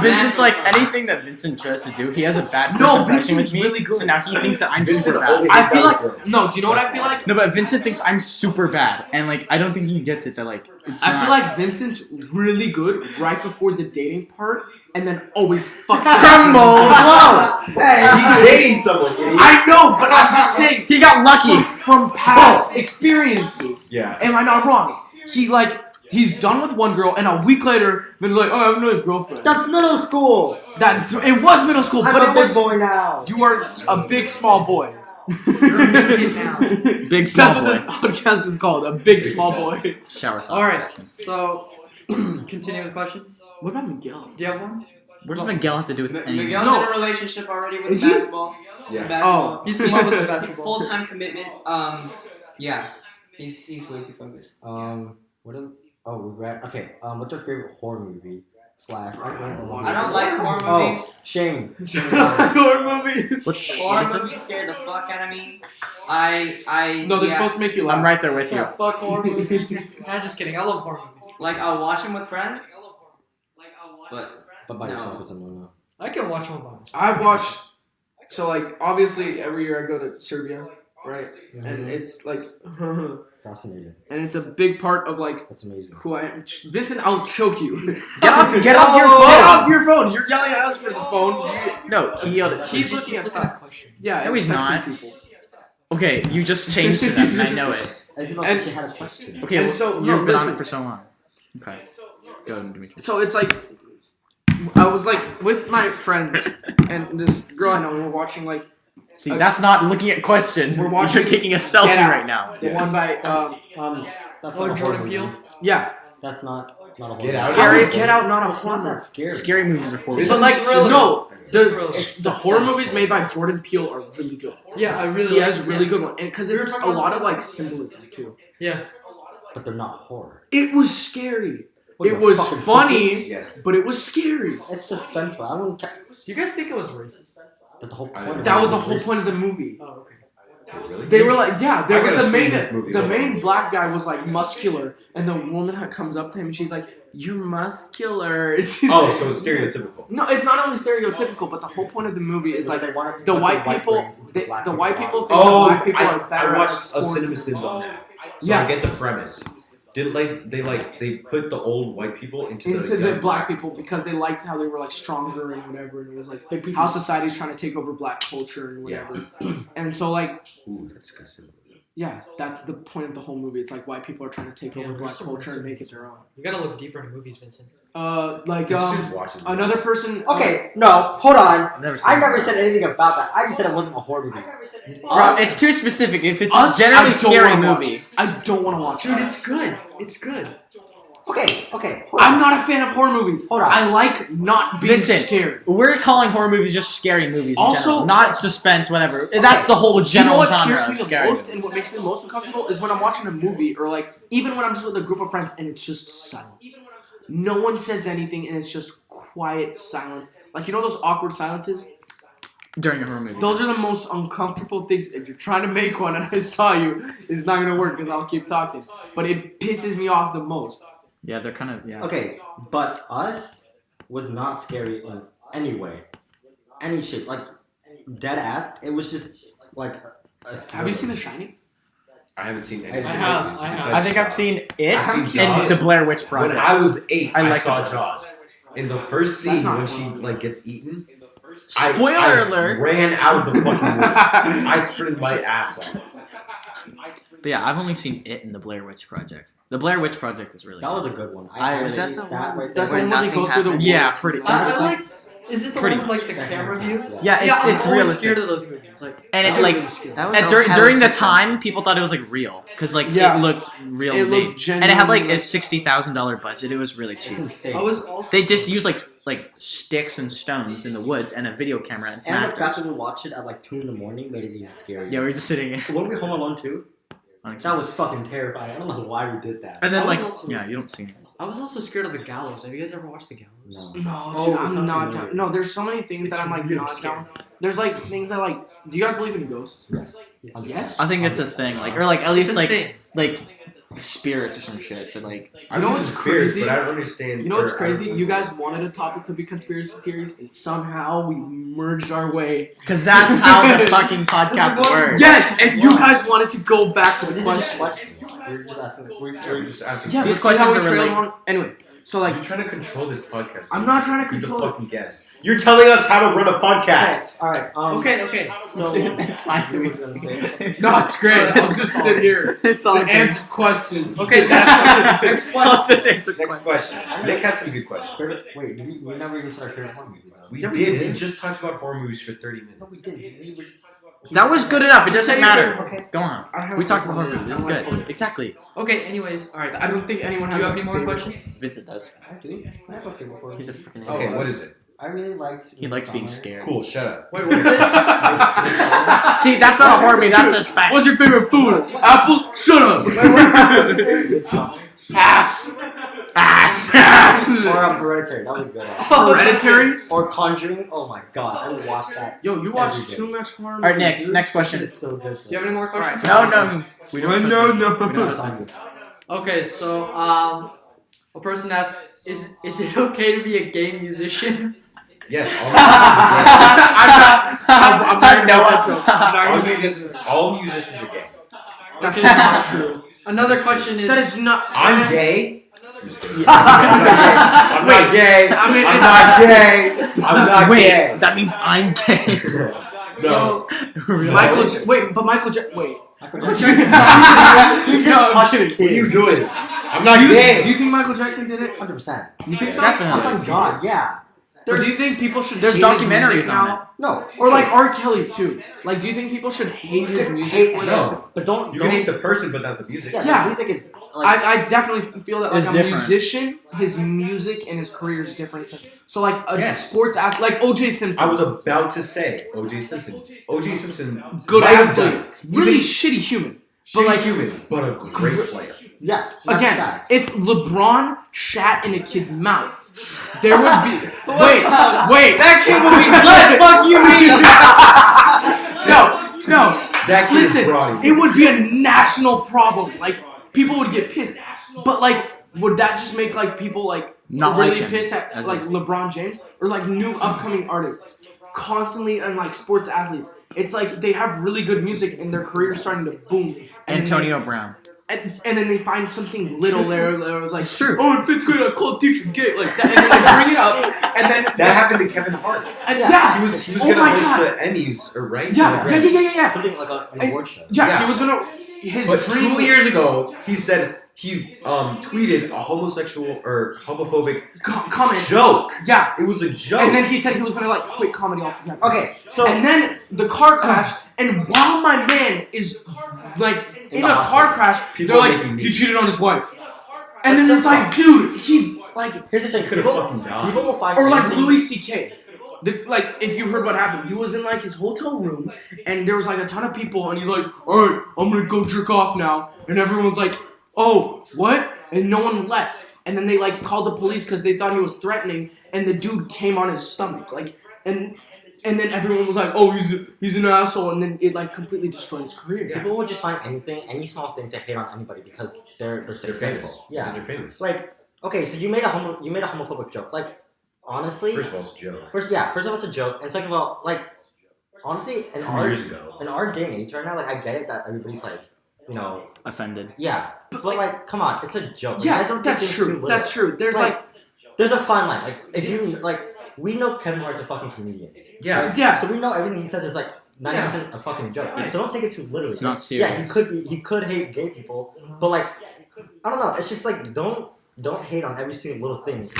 Vincent's like anything that Vincent tries to do. He has a bad first No, impression with Vincent's me, really good. so now he thinks that I'm Vincent super bad. only- I feel like no. Do you know what I feel like? No, but Vincent thinks I'm super bad, and like I don't think he gets it. That like it's. I not. feel like Vincent's really good right before the dating part, and then always fucks it up. Crumbles. Hey, he's dating someone, idiot. I know, but I'm just saying He got lucky. from past experiences. Yeah. Am I not wrong? He's done with one girl, and a week later, then he's like, oh, I have another girlfriend. That's middle school. It was middle school, I'm but a it big was. boy now. You are a big small boy. You're a big kid now. Big small That's boy. what this podcast is called, a big small boy. Shower thought All right. session. So, continue with questions. What about Miguel? Do you have one? What does Miguel have to do with anything? Miguel's No. in a relationship already with Is he? basketball. Yeah. With basketball. He's in love with the basketball. Full-time commitment. Yeah. He's way too focused. What is? Oh, we read. Okay. What's your favorite horror movie? I don't like horror movies. Oh, shame. Horror movies. Horror movies scare the fuck out of me. I No, they're yeah. supposed to make you laugh. I'm right there with you. Yeah, fuck horror movies. Nah, just kidding. I love horror movies. Like I'll watch them with friends. But But by No. yourself, it's a no-no. I can watch one by myself. I watch. So like obviously every year I go to Serbia, right? And it's like, and Fascinating. it's a big part of like That's amazing. who I am. Vincent, I'll choke you. Get off your Get phone. off your phone. You're yelling at us for the phone. No, he yelled at He's me. looking at stuff. questions. Yeah, No, he's texting not. people. Okay, you just changed to that, and I know it. As if And- she had a question. Okay, And well, so- you've no, been on listen. it for so long. Okay. Go ahead, Dimitri. So it's like I was like with my friends and this girl I know. We were watching like See, that's not looking at questions. We're watching You're taking a selfie Get Out. right now. the one by That's Oh, not a Jordan horror Peele? movie. yeah. That's not a horror Get movie. Out. How Scary. is Get Out not a It's horror not movie? that scary. Scary movies are for It's But like thriller. no, thriller. the horror movies made by Jordan Peele are really good. Yeah, I really He like has really good one, and because We were it's talking a about lot of this like last symbolism too. Yeah. But they're not horror. It was scary. What, It you're was fucking funny, Yes. but it was scary. It's suspenseful. I wouldn't. Do you guys think it was racist? But the whole I- point. of That it was the is whole racist. point of the movie. Oh, okay. Really? They were like, yeah, there I was gotta the main, stream this movie. the Hold main on. black guy was like muscular, and the woman comes up to him and she's like, "You're muscular." And she's Oh, like- so it's stereotypical. No, it's not only stereotypical, but the whole point of the movie is like they wanted to the put white people, brains into the black white people bodies. think Oh, the black people are better I at watched a sports. Cinema Sins on that. So Yeah. I get the premise. Didn't they put the old white people into the young black people because they liked how they were like stronger and whatever, and it was like how society's trying to take over black culture and whatever. And so like Ooh, that's good cinema. yeah, that's the point of the whole movie. It's like white people are trying to take over black culture and make it their own. You gotta look deeper into movies, Vincent. Like It's just watching. another person. Okay, no, hold on. I've never seen I it. never said anything about that. I just said it wasn't a horror movie. Bro, it's too specific. If it's a Us, I generally don't scary wanna watch movie. it. I don't want to watch Dude, it. it's good. It's good. Okay. Hold I'm on. not a fan of horror movies. Hold on. I like not being Vincent. scared. We're calling horror movies just scary movies. In Also- general, not suspense, whatever. That's the whole Do you know general what genre scares of me the scary most movies. and what makes me the most uncomfortable is when I'm watching a movie or like even when I'm just with a group of friends and it's just silence. No one says anything and it's just quiet silence. Like you know those awkward silences? During a horror movie. Those are the most uncomfortable things. If you're trying to make one and I saw you, it's not gonna work because I'll keep talking. But it pisses me off the most. Yeah, they're kind of, yeah. Okay, but Us was not scary in any way, any shape. Like dead ass. It was just like. Have you seen The Shining? I haven't seen any. I have. I think I've seen it I've seen and Jaws. the Blair Witch When Project. I was 8, I I, like saw it. Jaws. In the first That's scene not when fun. she like gets eaten, Spoiler I alert. ran out of the fucking room. I sprinted my ass off. But yeah, I've only seen it and the Blair Witch Project. The Blair Witch Project is really That good. was a good one. Is that the that one- right That's the there. one where they nothing go through the happens. Yeah, pretty. I like. Is it the Pretty one with like the camera view? Yeah. Yeah, I'm it's always realistic. scared of those movies. Like, And it I'm like really scared. That was and so during hella the suspense. time, people thought it was like real because like Yeah. it looked real It made, looked and it had like genuinely a $60,000 budget. It was really It's cheap. insane. I was also. They just used like sticks and stones in the woods and a video camera and some And the fact actors. that we watched it at like 2 in the morning made it even scarier. Yeah, we were just sitting. When we Home Alone 2, on that was fucking terrifying. I don't know why we did that. And then I was like also- yeah, you don't see it. I was also scared of the gallows. Have you guys ever watched the gallows? No. No, Oh, dude, it's I'm not not too down. weird. No, there's so many things that It's I'm like really not scary. down. There's like things that like. Do you guys believe in ghosts? Yes. Yes. I think it's a thing, like or like at It's least a like thing. spirits or some shit, but like I You know believe what's in spirits, crazy? But I don't understand. You know what's or I crazy? don't- You guys wanted a topic to be conspiracy theories, and somehow we merged our way. because that's how the fucking podcast works. Yes, and you guys wanted to go back to the This is just question. questions. We're just asking. We're just asking. Yeah, These but see how questions we are trailed really- on? Anyway, So like, You're trying to control this podcast. I'm not trying to You're the control it. fucking guest. You're telling us how to run a podcast. All right. Okay. So It's fine. what were we gonna say? No, it's great. I'll just sit here It's all and answer questions. Okay, next one. I'll just answer Next question. Nick has some good questions. Wait, we never even said our favorite horror movie. Though. We Yeah, we did. did. We just talked about horror movies for 30 minutes. No, we did. That was good enough. It doesn't matter. Okay. Go on. I don't have We a talked favorite about horror movie. movies. This I is don't like good. Exactly. Okay, anyways, alright. I don't think anyone Do has. you have a any more favorite- questions? Vincent does. I do. I have a favorite horror He's a movie. freaking. Okay, Oh, what is it? I really liked. He likes being Midsummer. scared. Cool, shut up. Wait, what's it? See, that's not a horror movie. That's a spec. What's your favorite food? Apples? Shut up. Midsummer. Ass. Ass. Or Hereditary. That was good. Hereditary? Or Conjuring. Oh my god, I would watch that. Yo, you watch Every day. too much horror All right, movies, Nick. dude. Next It question. is so good. Do you have any more questions? No. We don't. No, trust no. Vincent. We don't trust Vincent. Okay, so a person asked, is it okay to be a gay musician? Yes, I'm not No, gonna joke. I'm not gonna joke. all musicians are gay. That's not true. Another question is. That is not. I'm gay. I'm just kidding. Yeah. I'm not gay. I mean, I'm it's- not gay. I'm not Wait, gay. that means I'm gay. No. Michael. But Michael. Wait. Michael Jackson. You just touched a What are you kid. doing? I'm not Do gay. you think Michael Jackson did it? 100%. You think so? Definitely. Oh my god, yeah. Or do you think people should? There's hate his documentaries music on now? No. Or like R. Kelly too. Like, do you think people should hate his music Hate, for No. that? but don't. You don't can hate the person, but not the music. yeah, Yeah. The music is like. I definitely feel that like It's a different. musician, his music and his career is different. So like a Yes. sports athlete, like O.J. Simpson, I was about to say O.J. Simpson. O.J. Simpson, good might have done athlete, it. really Even shitty human. but like- human, but a great player. yeah. that's Again, facts. if LeBron shat in a kid's mouth, there would be wait. That kid will be blessed. Fuck you, mean? No. That kid is Listen, broad. it would be a national problem. Like people would get pissed. But like, would that just make like people like Not really like him, pissed at as like LeBron James or like new upcoming artists constantly and like sports athletes? It's like they have really good music and their career is starting to boom. And Antonio Brown. and then they find something little there that was like, It's true. oh, in fifth grade I called teacher gay, like that, and then they bring it up, and then That happened to Kevin Hart. And Yeah. yeah, He was oh gonna my host God. the Emmys, or right? Yeah. Something like an And- award show. Yeah, Yeah. he was gonna. His But dream 2 years ago, he said he tweeted a homosexual or homophobic comment. joke. Yeah, It was a joke. and then he said he was gonna like quit comedy altogether. Okay, so And then the car crash, and while my man is like in the a car hospital. crash, People they're are like, making he memes. cheated on his wife. And then That's it's so like, dude, he's like, here's the thing. Could've People, fucking died. people will find or like anything- Louis C.K. Like, if you heard what happened, he was in like his hotel room, and there was like a ton of people, and he's like, all right, I'm gonna go jerk off now, and everyone's like, oh, what? And no one left, and then they like called the police because they thought he was threatening, and the dude came on his stomach, like, and then everyone was like, oh, he's an asshole, and then it like completely destroyed his career. People will just find anything, any small thing to hate on anybody because they're They're successful. famous. Yeah. Because they're famous. Like, okay, so you made a homophobic joke. Like, honestly, First of all, it's a joke. first of all, it's a joke, and second of all, like, honestly, in 2 our years ago. day and age right now, like, I get it that everybody's like, you know, Offended. yeah, but like, come on, it's a joke. Like, I Yeah, don't take that's things too true. literal. That's true. There's like, There's a fine line. Like, if you like, we know Kevin Hart's a fucking comedian. Yeah. Right? Yeah. So we know everything he says is like 90% a fucking joke. Right. So don't take it too literally. It's not Yeah, serious. he could hate gay people, but like, I don't know. It's just like don't hate on every single little thing.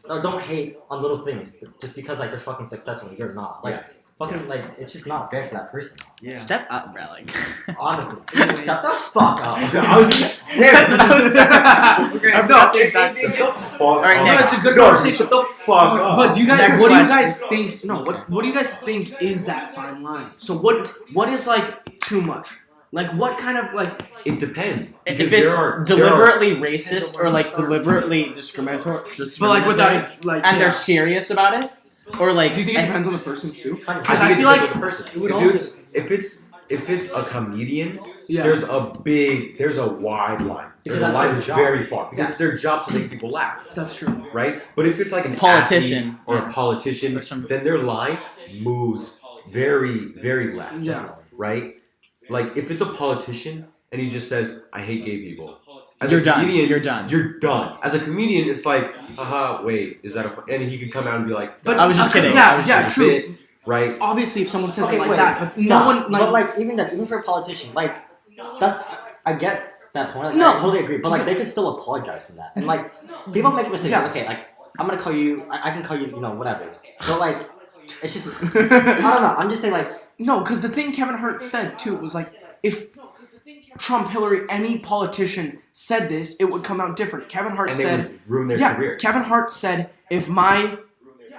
Or don't hate on little things just because like they're fucking successful and you're not. Like, fucking like it's just not fair to that person. Yeah. Step up, bro. Like. Honestly, stop the fuck up. I was That's what I was doing. Okay. no, got the exact Shut same. the fuck Alright, up. no, Nick. it's a good No, conversation. shut the fuck up. But do you guys, Next what do you question. guys think? No, what do you guys think is that fine line? So what is like too much? Like what kind of like? It depends. If Because it's there are deliberately racist or like deliberately discriminatory, But like without like, and yeah. they're serious about it, or like, Do you think it and- depends on the person too? Because Because I feel like the person. it would also. if it's a comedian, Yeah. there's a wide line. Because There's a that's line their that's job. very far because it's their job to make people laugh, That's true. right? But if it's like an Politician, athlete or a politician, Or some- then their line moves very, very left. Yeah. Right? Like if it's a politician and he just says, "I hate gay people," As You're a done. comedian, You're done. You're done. As a comedian, it's like, haha, wait, is that a? And he could come out and be like, But I was just kidding. I Yeah, was yeah, "It's a true. bit," right? Obviously, if someone says Okay, it like wait. that, but no one like. But like even then, even for a politician, like that's I get that point. Like, No. I totally agree. But like they can still apologize for that. And like people make mistakes. Yeah. Okay, like I'm gonna call you. I can call you. You know, whatever. But like it's just I don't know. I'm just saying like No, because the thing Kevin Hart said too was like, if Trump, Hillary, any politician said this, it would come out different. Kevin Hart And they said, would ruin their yeah, career. Kevin Hart said, if my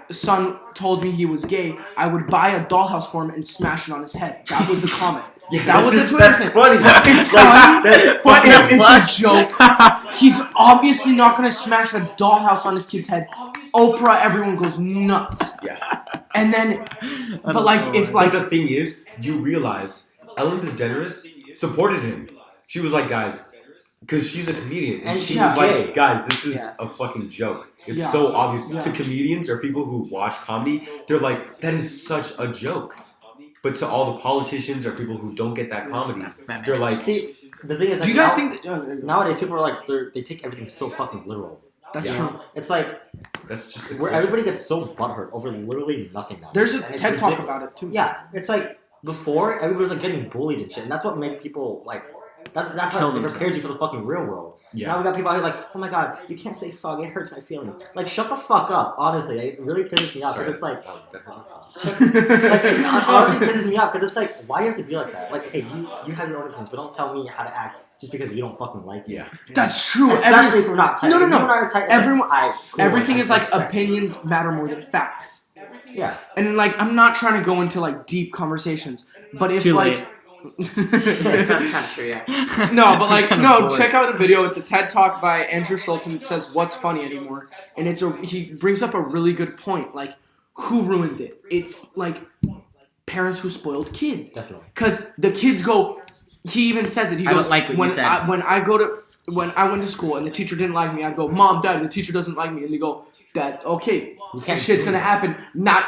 son told me he was gay, I would buy a dollhouse for him and smash it on his head. That was the comment. Yeah, That was that's the Twitter thing. funny. It's funny. That's But funny. it's a joke. He's obviously not gonna smash a dollhouse on his kid's head. Oprah, everyone goes nuts. Yeah. And then, but like if Like like the thing is, do you realize Ellen DeGeneres supported him? She was like, guys, because she's a comedian, and And she she's was gay. like, guys, this is Yeah. a fucking joke. It's Yeah. so obvious Yeah. to comedians or people who watch comedy. They're like, that is such a joke. But to all the politicians or people who don't get that comedy, they're like, see the thing is like do you guys now- think nowadays people are like they take everything so fucking literal. that's Yeah. true? It's like that's just the where culture. everybody gets so butthurt over literally nothing now. There's a And it's TED talk ridiculous. about it too. Yeah, it's like before everybody was like getting bullied and shit, and that's what made people like. That's Kill what themselves. prepares you for the fucking real world. Yeah. Now we got people out here like, oh my god, you can't say fuck, it hurts my feelings. Like, shut the fuck up. Honestly, it really pisses me off Sorry. because it's like, That hurt like it honestly pisses me off because it's like, why do you have to be like that? Like, hey, you have your own opinions, but don't tell me how to act just because you don't fucking like it. Yeah. That's true. Especially if we're not tight. No, no, If no. you and I are tight, it's Everyone- like, alright, cool, Everything I is like respect. opinions matter more than facts. Yeah. And like I'm not trying to go into like deep conversations, but if Too like late. That's kind of true, yeah. no, but like Kinda no, bored. check out the video. It's a TED talk by Andrew Schultz and it says what's funny anymore, and he brings up a really good point. Like who ruined it? It's like parents who spoiled kids. Definitely. Because the kids go. He even says it. He I goes don't like what you said. when I went to school and the teacher didn't like me, I'd go, Mom, Dad, the teacher doesn't like me, and they go, Dad, okay, You can't shit's do gonna that. happen. Not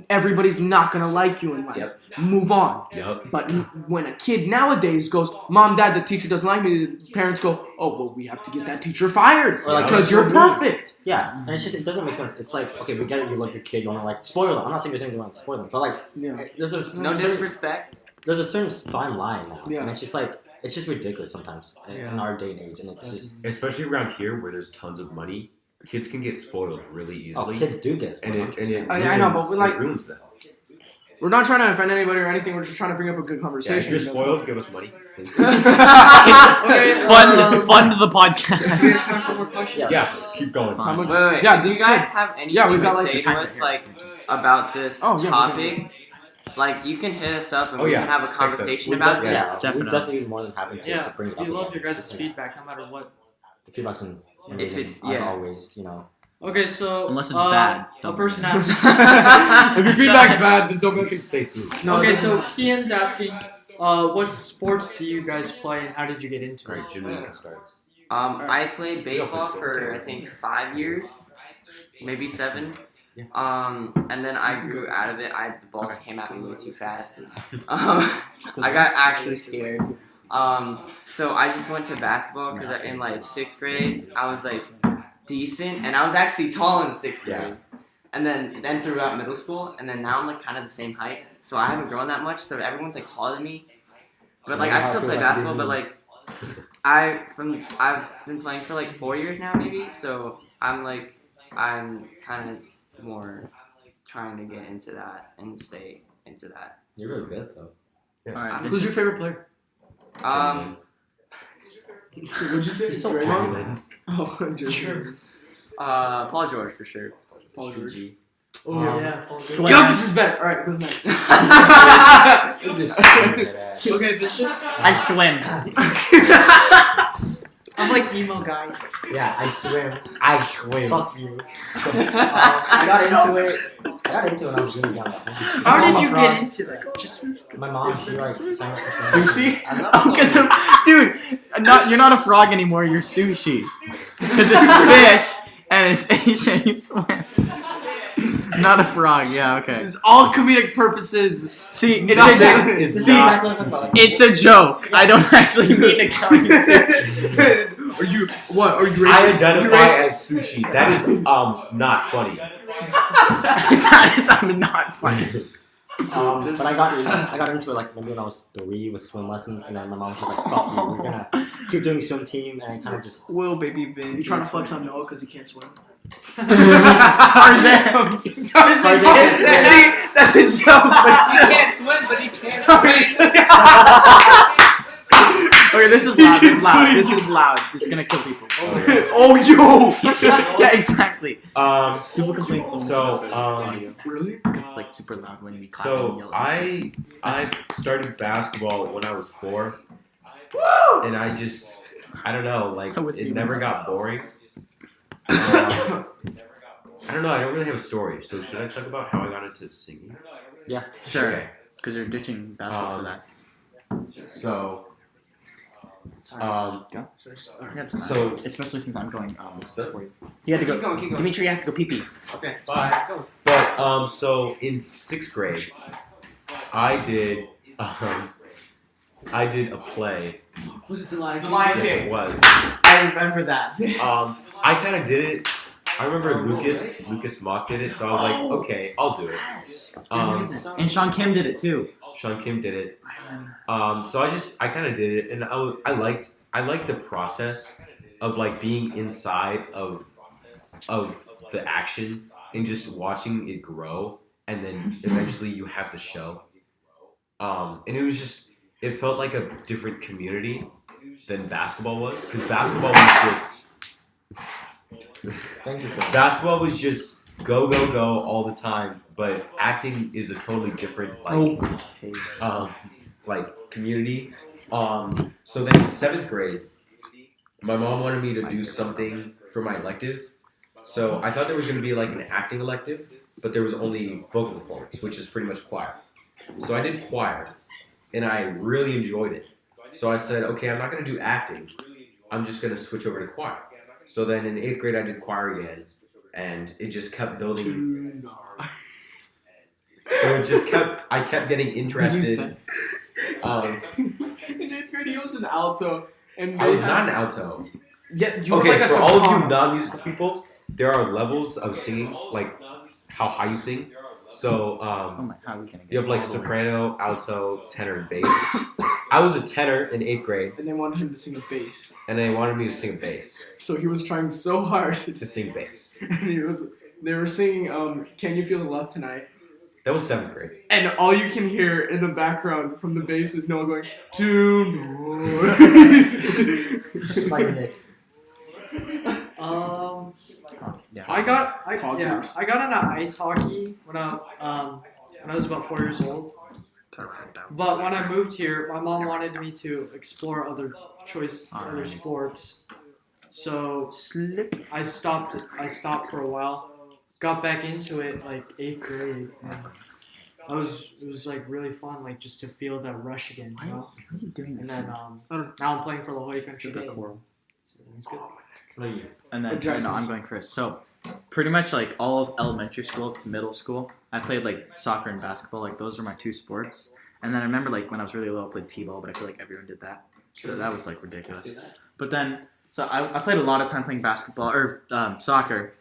everybody's not gonna like you in life. Yep. Move on. Yep. But when a kid nowadays goes, Mom, Dad, the teacher doesn't like me, the parents go, oh, well, we have to get that teacher fired Or like, because yeah, you're perfect. Yeah, and it's just, it doesn't make sense. It's like, okay, we get it, you love your kid, you want to like spoil them. I'm not saying there's anything wrong with spoiling them, but like, Yeah. there's a No certain, disrespect. there's a certain fine line now. Yeah. And it's just like, it's just ridiculous sometimes in Yeah. our day and age. And it's just, Especially around here where there's tons of money, kids can get spoiled really oh, easily. kids do get and it I know, but ruins- we like- it ruins them. We're not trying to offend anybody or anything. We're just trying to bring up a good Yeah, if conversation. you're spoiled, give us money. please. Fund the We have podcast. time for more questions. Yeah. Yeah, keep going. How much- Wait. Yeah, Do this you guys is- have anything Yeah, we've got, to like, say the to timer us, here. like, about this Oh, yeah, topic? Like, you can hit us up and Oh, we yeah. can have a Text us. conversation we about def- this. yeah, Definitely. we'd definitely be more than happy to Yeah, bring it up. we love again. your guys' Yeah. feedback no matter what. The feedback's in If it's- as yeah. always, you know. Okay, so Unless it's bad, a don't person worry. asks. If your feedback's bad, then don't make it. Say food. No, Okay, it so doesn't- Kian's asking, what sports do you guys play and how did you get into it? Alright, Jimmy, you can start. I played baseball physical. for, I think, 5 years. Maybe 7. Yeah. And then I grew out of it. The balls came at me way too fast. I got actually scared. So I just went to basketball because in like 6th grade I was like decent, and I was actually tall in 6th grade. And then throughout middle school, and then now I'm like kind of the same height, so I haven't grown that much. So everyone's like taller than me, but like I still play basketball. But like I've been playing for like 4 years now, maybe. So I'm kind of more trying to get into that and stay into that. You're really good though. Alright, Who's your favorite player? What'd you say? He's so Draymond? talented. Oh, Jeremy. Paul George for sure. Paul George. PG. Oh, yeah. Paul George. Jokic is better. All right, who's next? Okay, Vincent. I swim. I'm like emo guys. Yeah, I swim. I swim. Fuck you. I got into it when I was really young. How did you get into that? Just My mom, she like signed up for Sushi? I love Because dude, you're not a frog anymore. You're sushi. Because it's fish and it's Asian. You swim. Not a frog. Yeah. Okay. This is all comedic purposes. See, it's Nothing. a, It's see, not. it's a joke. I don't actually mean to call you sushi. Are you what? Are you racist? I Are you identify racist? as sushi. That is not funny. That is not funny. But I got into it like maybe when I was 3 with swim lessons, and then my mom was just like, "Fuck you, we're gonna keep doing swim team," and I kind of just. Will baby Vin. You trying to flex on Noah because he can't swim? Tarzan. Tarzan can't swim. See, that's a joke, but still. can't swim, but he can't Okay, this is loud. This is loud. This is loud. It's gonna kill people. Oh, yo! Yeah, exactly. People complain so much. So, about the audio. Really? It's like super loud when we clap and So yell. I started basketball when I was 4, and I don't know, like That was it you. never got boring. I don't know. I don't really have a story. So should I talk about how I got into singing? Sure, Okay. because you're ditching basketball for that. So Go. Yeah, So- especially since I'm going. What's up? He had to Keep go. going, keep going. Dimitri has to go pee pee. Okay. Bye. Go. But so in 6th grade, I did a play. Was it the Lion The Lion Yes, King. it was. I remember that. I kind of did it. I remember Lucas Mock did it, so I was like, okay, I'll do it. And Sean Kim did it too. Sean Kim did it. I remember. So I kind of did it, and I liked the process of like being inside of the action and just watching it grow, and then eventually you have the show. And it felt like a different community than basketball was, because basketball was just go all the time, but acting is a totally different community. So then in 7th grade, my mom wanted me to do something for my elective. So I thought there was going to be like an acting elective, but there was only vocal performance, which is pretty much choir. So I did choir, and I really enjoyed it. So I said, okay, I'm not going to do acting. I'm just going to switch over to choir. So then in 8th grade, I did choir again, and it just kept building. So I kept getting interested. In 8th grade, he was an alto. And I was not an alto. Yeah, you were Okay, like a for all of you soprano. non-musical people, there are levels of singing, like how high you sing. So Oh my, how are we gonna get you have like all the way? soprano, alto, tenor, and bass. I was a tenor in 8th grade, And they wanted him to sing a bass. and they wanted me to sing bass. So he was trying so hard. To sing bass. And they were singing Can You Feel the Love Tonight? That was 7th grade. And all you can hear in the background from the bass is Noah going, tonight. Like Nick. Yeah. I got Hoggers. I got into ice hockey when I was about 4 years old. But when I moved here, my mom wanted me to explore other sports. So I stopped for a while. Got back into it like 8th grade. And it was like really fun, like just to feel that rush again, you know. What are you doing? And then now I'm playing for La Jolla Country Day. Coral. So it's good. And then Addresses. no, I'm going Chris. So pretty much like all of elementary school to middle school, I played like soccer and basketball. Like those were my 2 sports. And then I remember like when I was really little, I played t-ball, but I feel like everyone did that. So that was like ridiculous. But then so I played a lot of time playing basketball or soccer,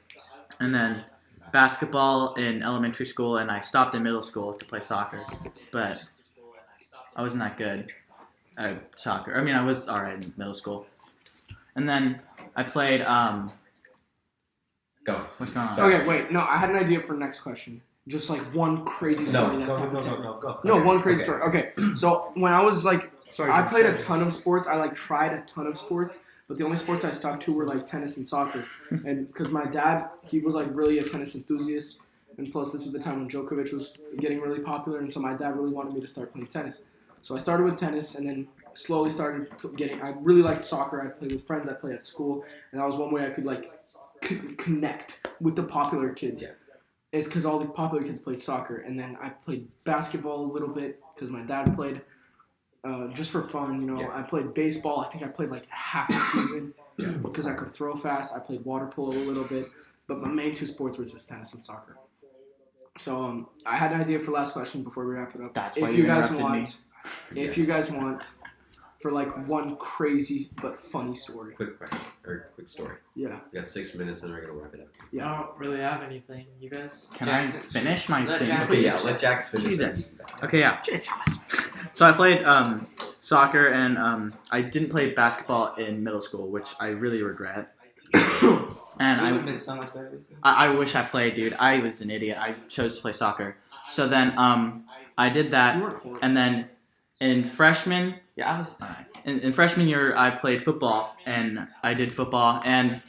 and then basketball in elementary school, and I stopped in middle school to play soccer, but I wasn't that good at soccer. I mean, I was alright in middle school. And then I played, Go. what's going on? Sorry. Okay, wait. No, I had an idea for the next question. Just like one crazy story No, that's Go, happened. go. No, one crazy Okay. story. Okay, so when I was like, Sorry, I Jim, played a sorry. ton of sports. I like tried a ton of sports, but the only sports I stuck to were like tennis and soccer. And because my dad, he was like really a tennis enthusiast, and plus this was the time when Djokovic was getting really popular, and so my dad really wanted me to start playing tennis. So I started with tennis, and then slowly started getting. I really liked soccer. I played with friends. I played at school, and that was one way I could like connect with the popular kids. Yeah. It's because all the popular kids played soccer, and then I played basketball a little bit because my dad played, just for fun. You know, Yeah. I played baseball. I think I played like half the season because I could throw fast. I played water polo a little bit, but my main 2 sports were just tennis and soccer. So I had an idea for last question before we wrap it up. That's if why you you guys interrupted want, me. if you guys want, for like one crazy but funny story. Quick question or quick story. Yeah. We got 6 minutes and we're gonna wrap it up. I don't really have anything. You guys? Can Jackson, I finish my let thing? Jackson- Okay, yeah, let Jax finish. Jesus. Okay, yeah. So I played soccer and I didn't play basketball in middle school, which I really regret. And It would I have been so much better with you. I wish I played, dude. I was an idiot. I chose to play soccer. So then I did that, You weren't horrible. and then in freshman, I was alright. In freshman year, I played football, and I did football, and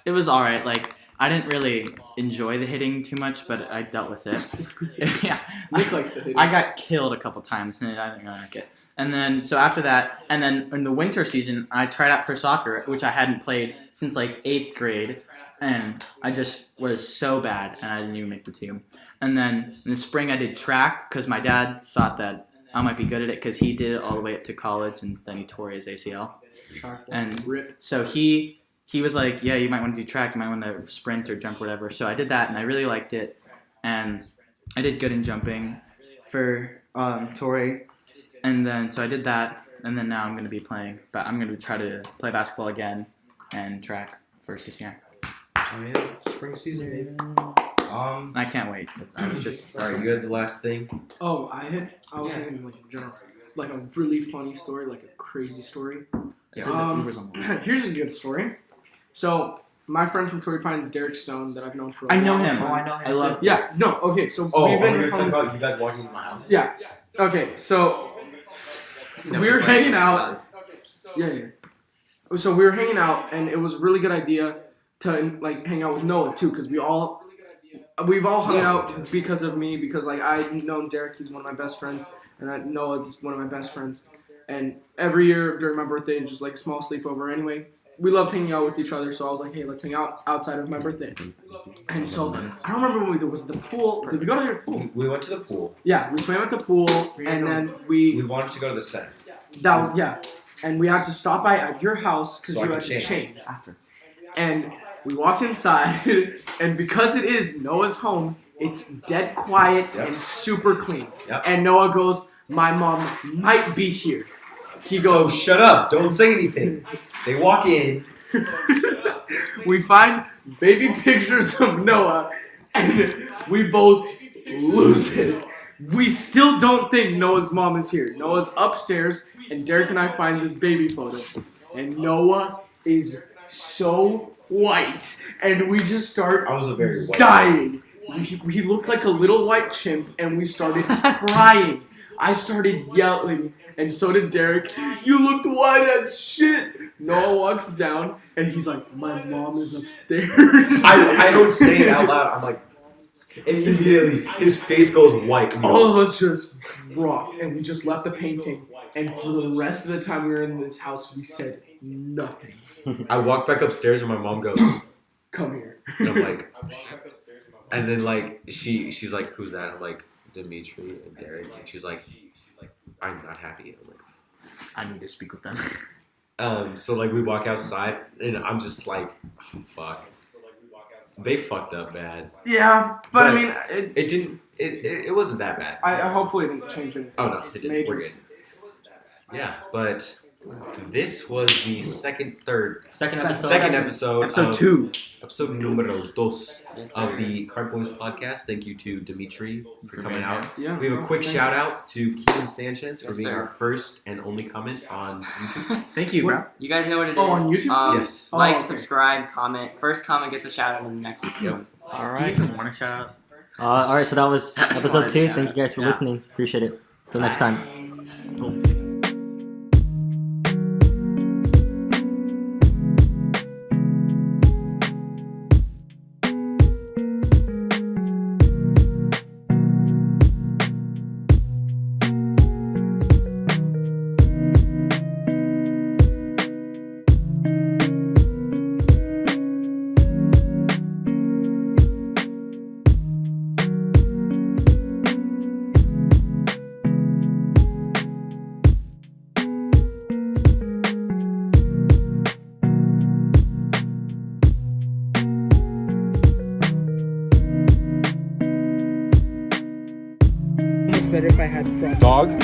it was alright. Like I didn't really enjoy the hitting too much, but I dealt with it. Yeah, Nick likes the hitting. I got killed a couple times, and I didn't like it. And then so after that, and then in the winter season, I tried out for soccer, which I hadn't played since like 8th grade, and I just was so bad, and I didn't even make the team. And then in the spring, I did track because my dad thought that I might be good at it because he did it all the way up to college, and then he tore his ACL. And Rip. so he was like, yeah, you might want to do track, you might want to sprint or jump or whatever. So I did that, and I really liked it, and I did good in jumping for Torrey. And then so I did that, and then now I'm going to be playing, but I'm going to try to play basketball again and track first this year. Oh yeah, spring season, baby. And I can't wait. 'Cause I'm just Alright, you had the last thing. Oh, I was thinking like in general, like a really funny story, like a crazy story. Yeah. Here's a good story. So my friend from Torrey Pines, Derek Stone, that I've known for a I know long him. time. Oh, I know him. I love. Yeah, no, okay, so Oh, we've we're been gonna talk homies- about you guys walking into my house. Yeah. Okay, so No, we were it's like- hanging out. Yeah. So we were hanging out, and it was a really good idea to like hang out with Noah too, because we've all hung out because of me, because like I've known Derek, he's one of my best friends, and Noah is one of my best friends, and every year during my birthday, just like a small sleepover. Anyway, we loved hanging out with each other, so I was like, hey, let's hang out outside of my birthday. And so I don't remember when there was the pool. Did we go to the pool? We went to the pool. Yeah, we swam at the pool, and then We wanted to go to the center. and we had to stop by at your house because So I you could had to change. change. And we walk inside, and because it is Noah's home, it's dead quiet Yep. and super clean. Yep. And Noah goes, my mom might be here. He So goes, shut up! Don't say anything. They walk in. we find baby pictures of Noah, and we both lose it. We still don't think Noah's mom is here. Noah's upstairs, and Derek and I find this baby photo. And Noah is so white, and we just start I was a very white. dying. We looked like a little white chimp, and we started crying. I started yelling, and so did Derek. You looked white as shit. Noah walks down, and he's like, my mom is upstairs. I don't say it out loud. I'm like, and immediately his face goes white. All of us just dropped, and we just left the painting. And for the rest of the time we were in this house, we said nothing. I walk back upstairs and my mom goes, Come here. and I'm like, and then like she's like, who's that? I'm like, Dimitri and Derek, and she's like, I'm not happy. I'm like, I need to speak with them. so like we walk outside and I'm just like, oh, fuck. They fucked up bad. Yeah, but I But mean, It didn't. It wasn't that bad. I hopefully it didn't change anything. Oh no, it didn't. Major. We're good. Yeah, but this was the second episode. Episode of, 2. Episode numero dos Yes, of sir. the Card Boys podcast. Thank you to Dimitri for coming out. Yeah. We have a quick shout out to Keaton Sanchez for Yes, being sir. our first and only comment on YouTube. Thank you, bro. You guys know what it is. Oh, on YouTube? Yes. Like, okay. subscribe, comment. First comment gets a shout out in the next one. All right. Do you even want a shout out? Alright, so that was episode 2. Shout Thank out. you guys for Yeah. listening. Appreciate it. Till next time. Much better if I had brought Dog,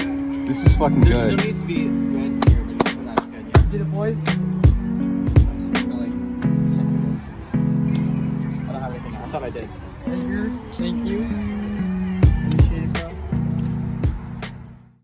this is fucking good. needs to be red here, but Did it, boys? I don't have anything. I thought I did. Thank you.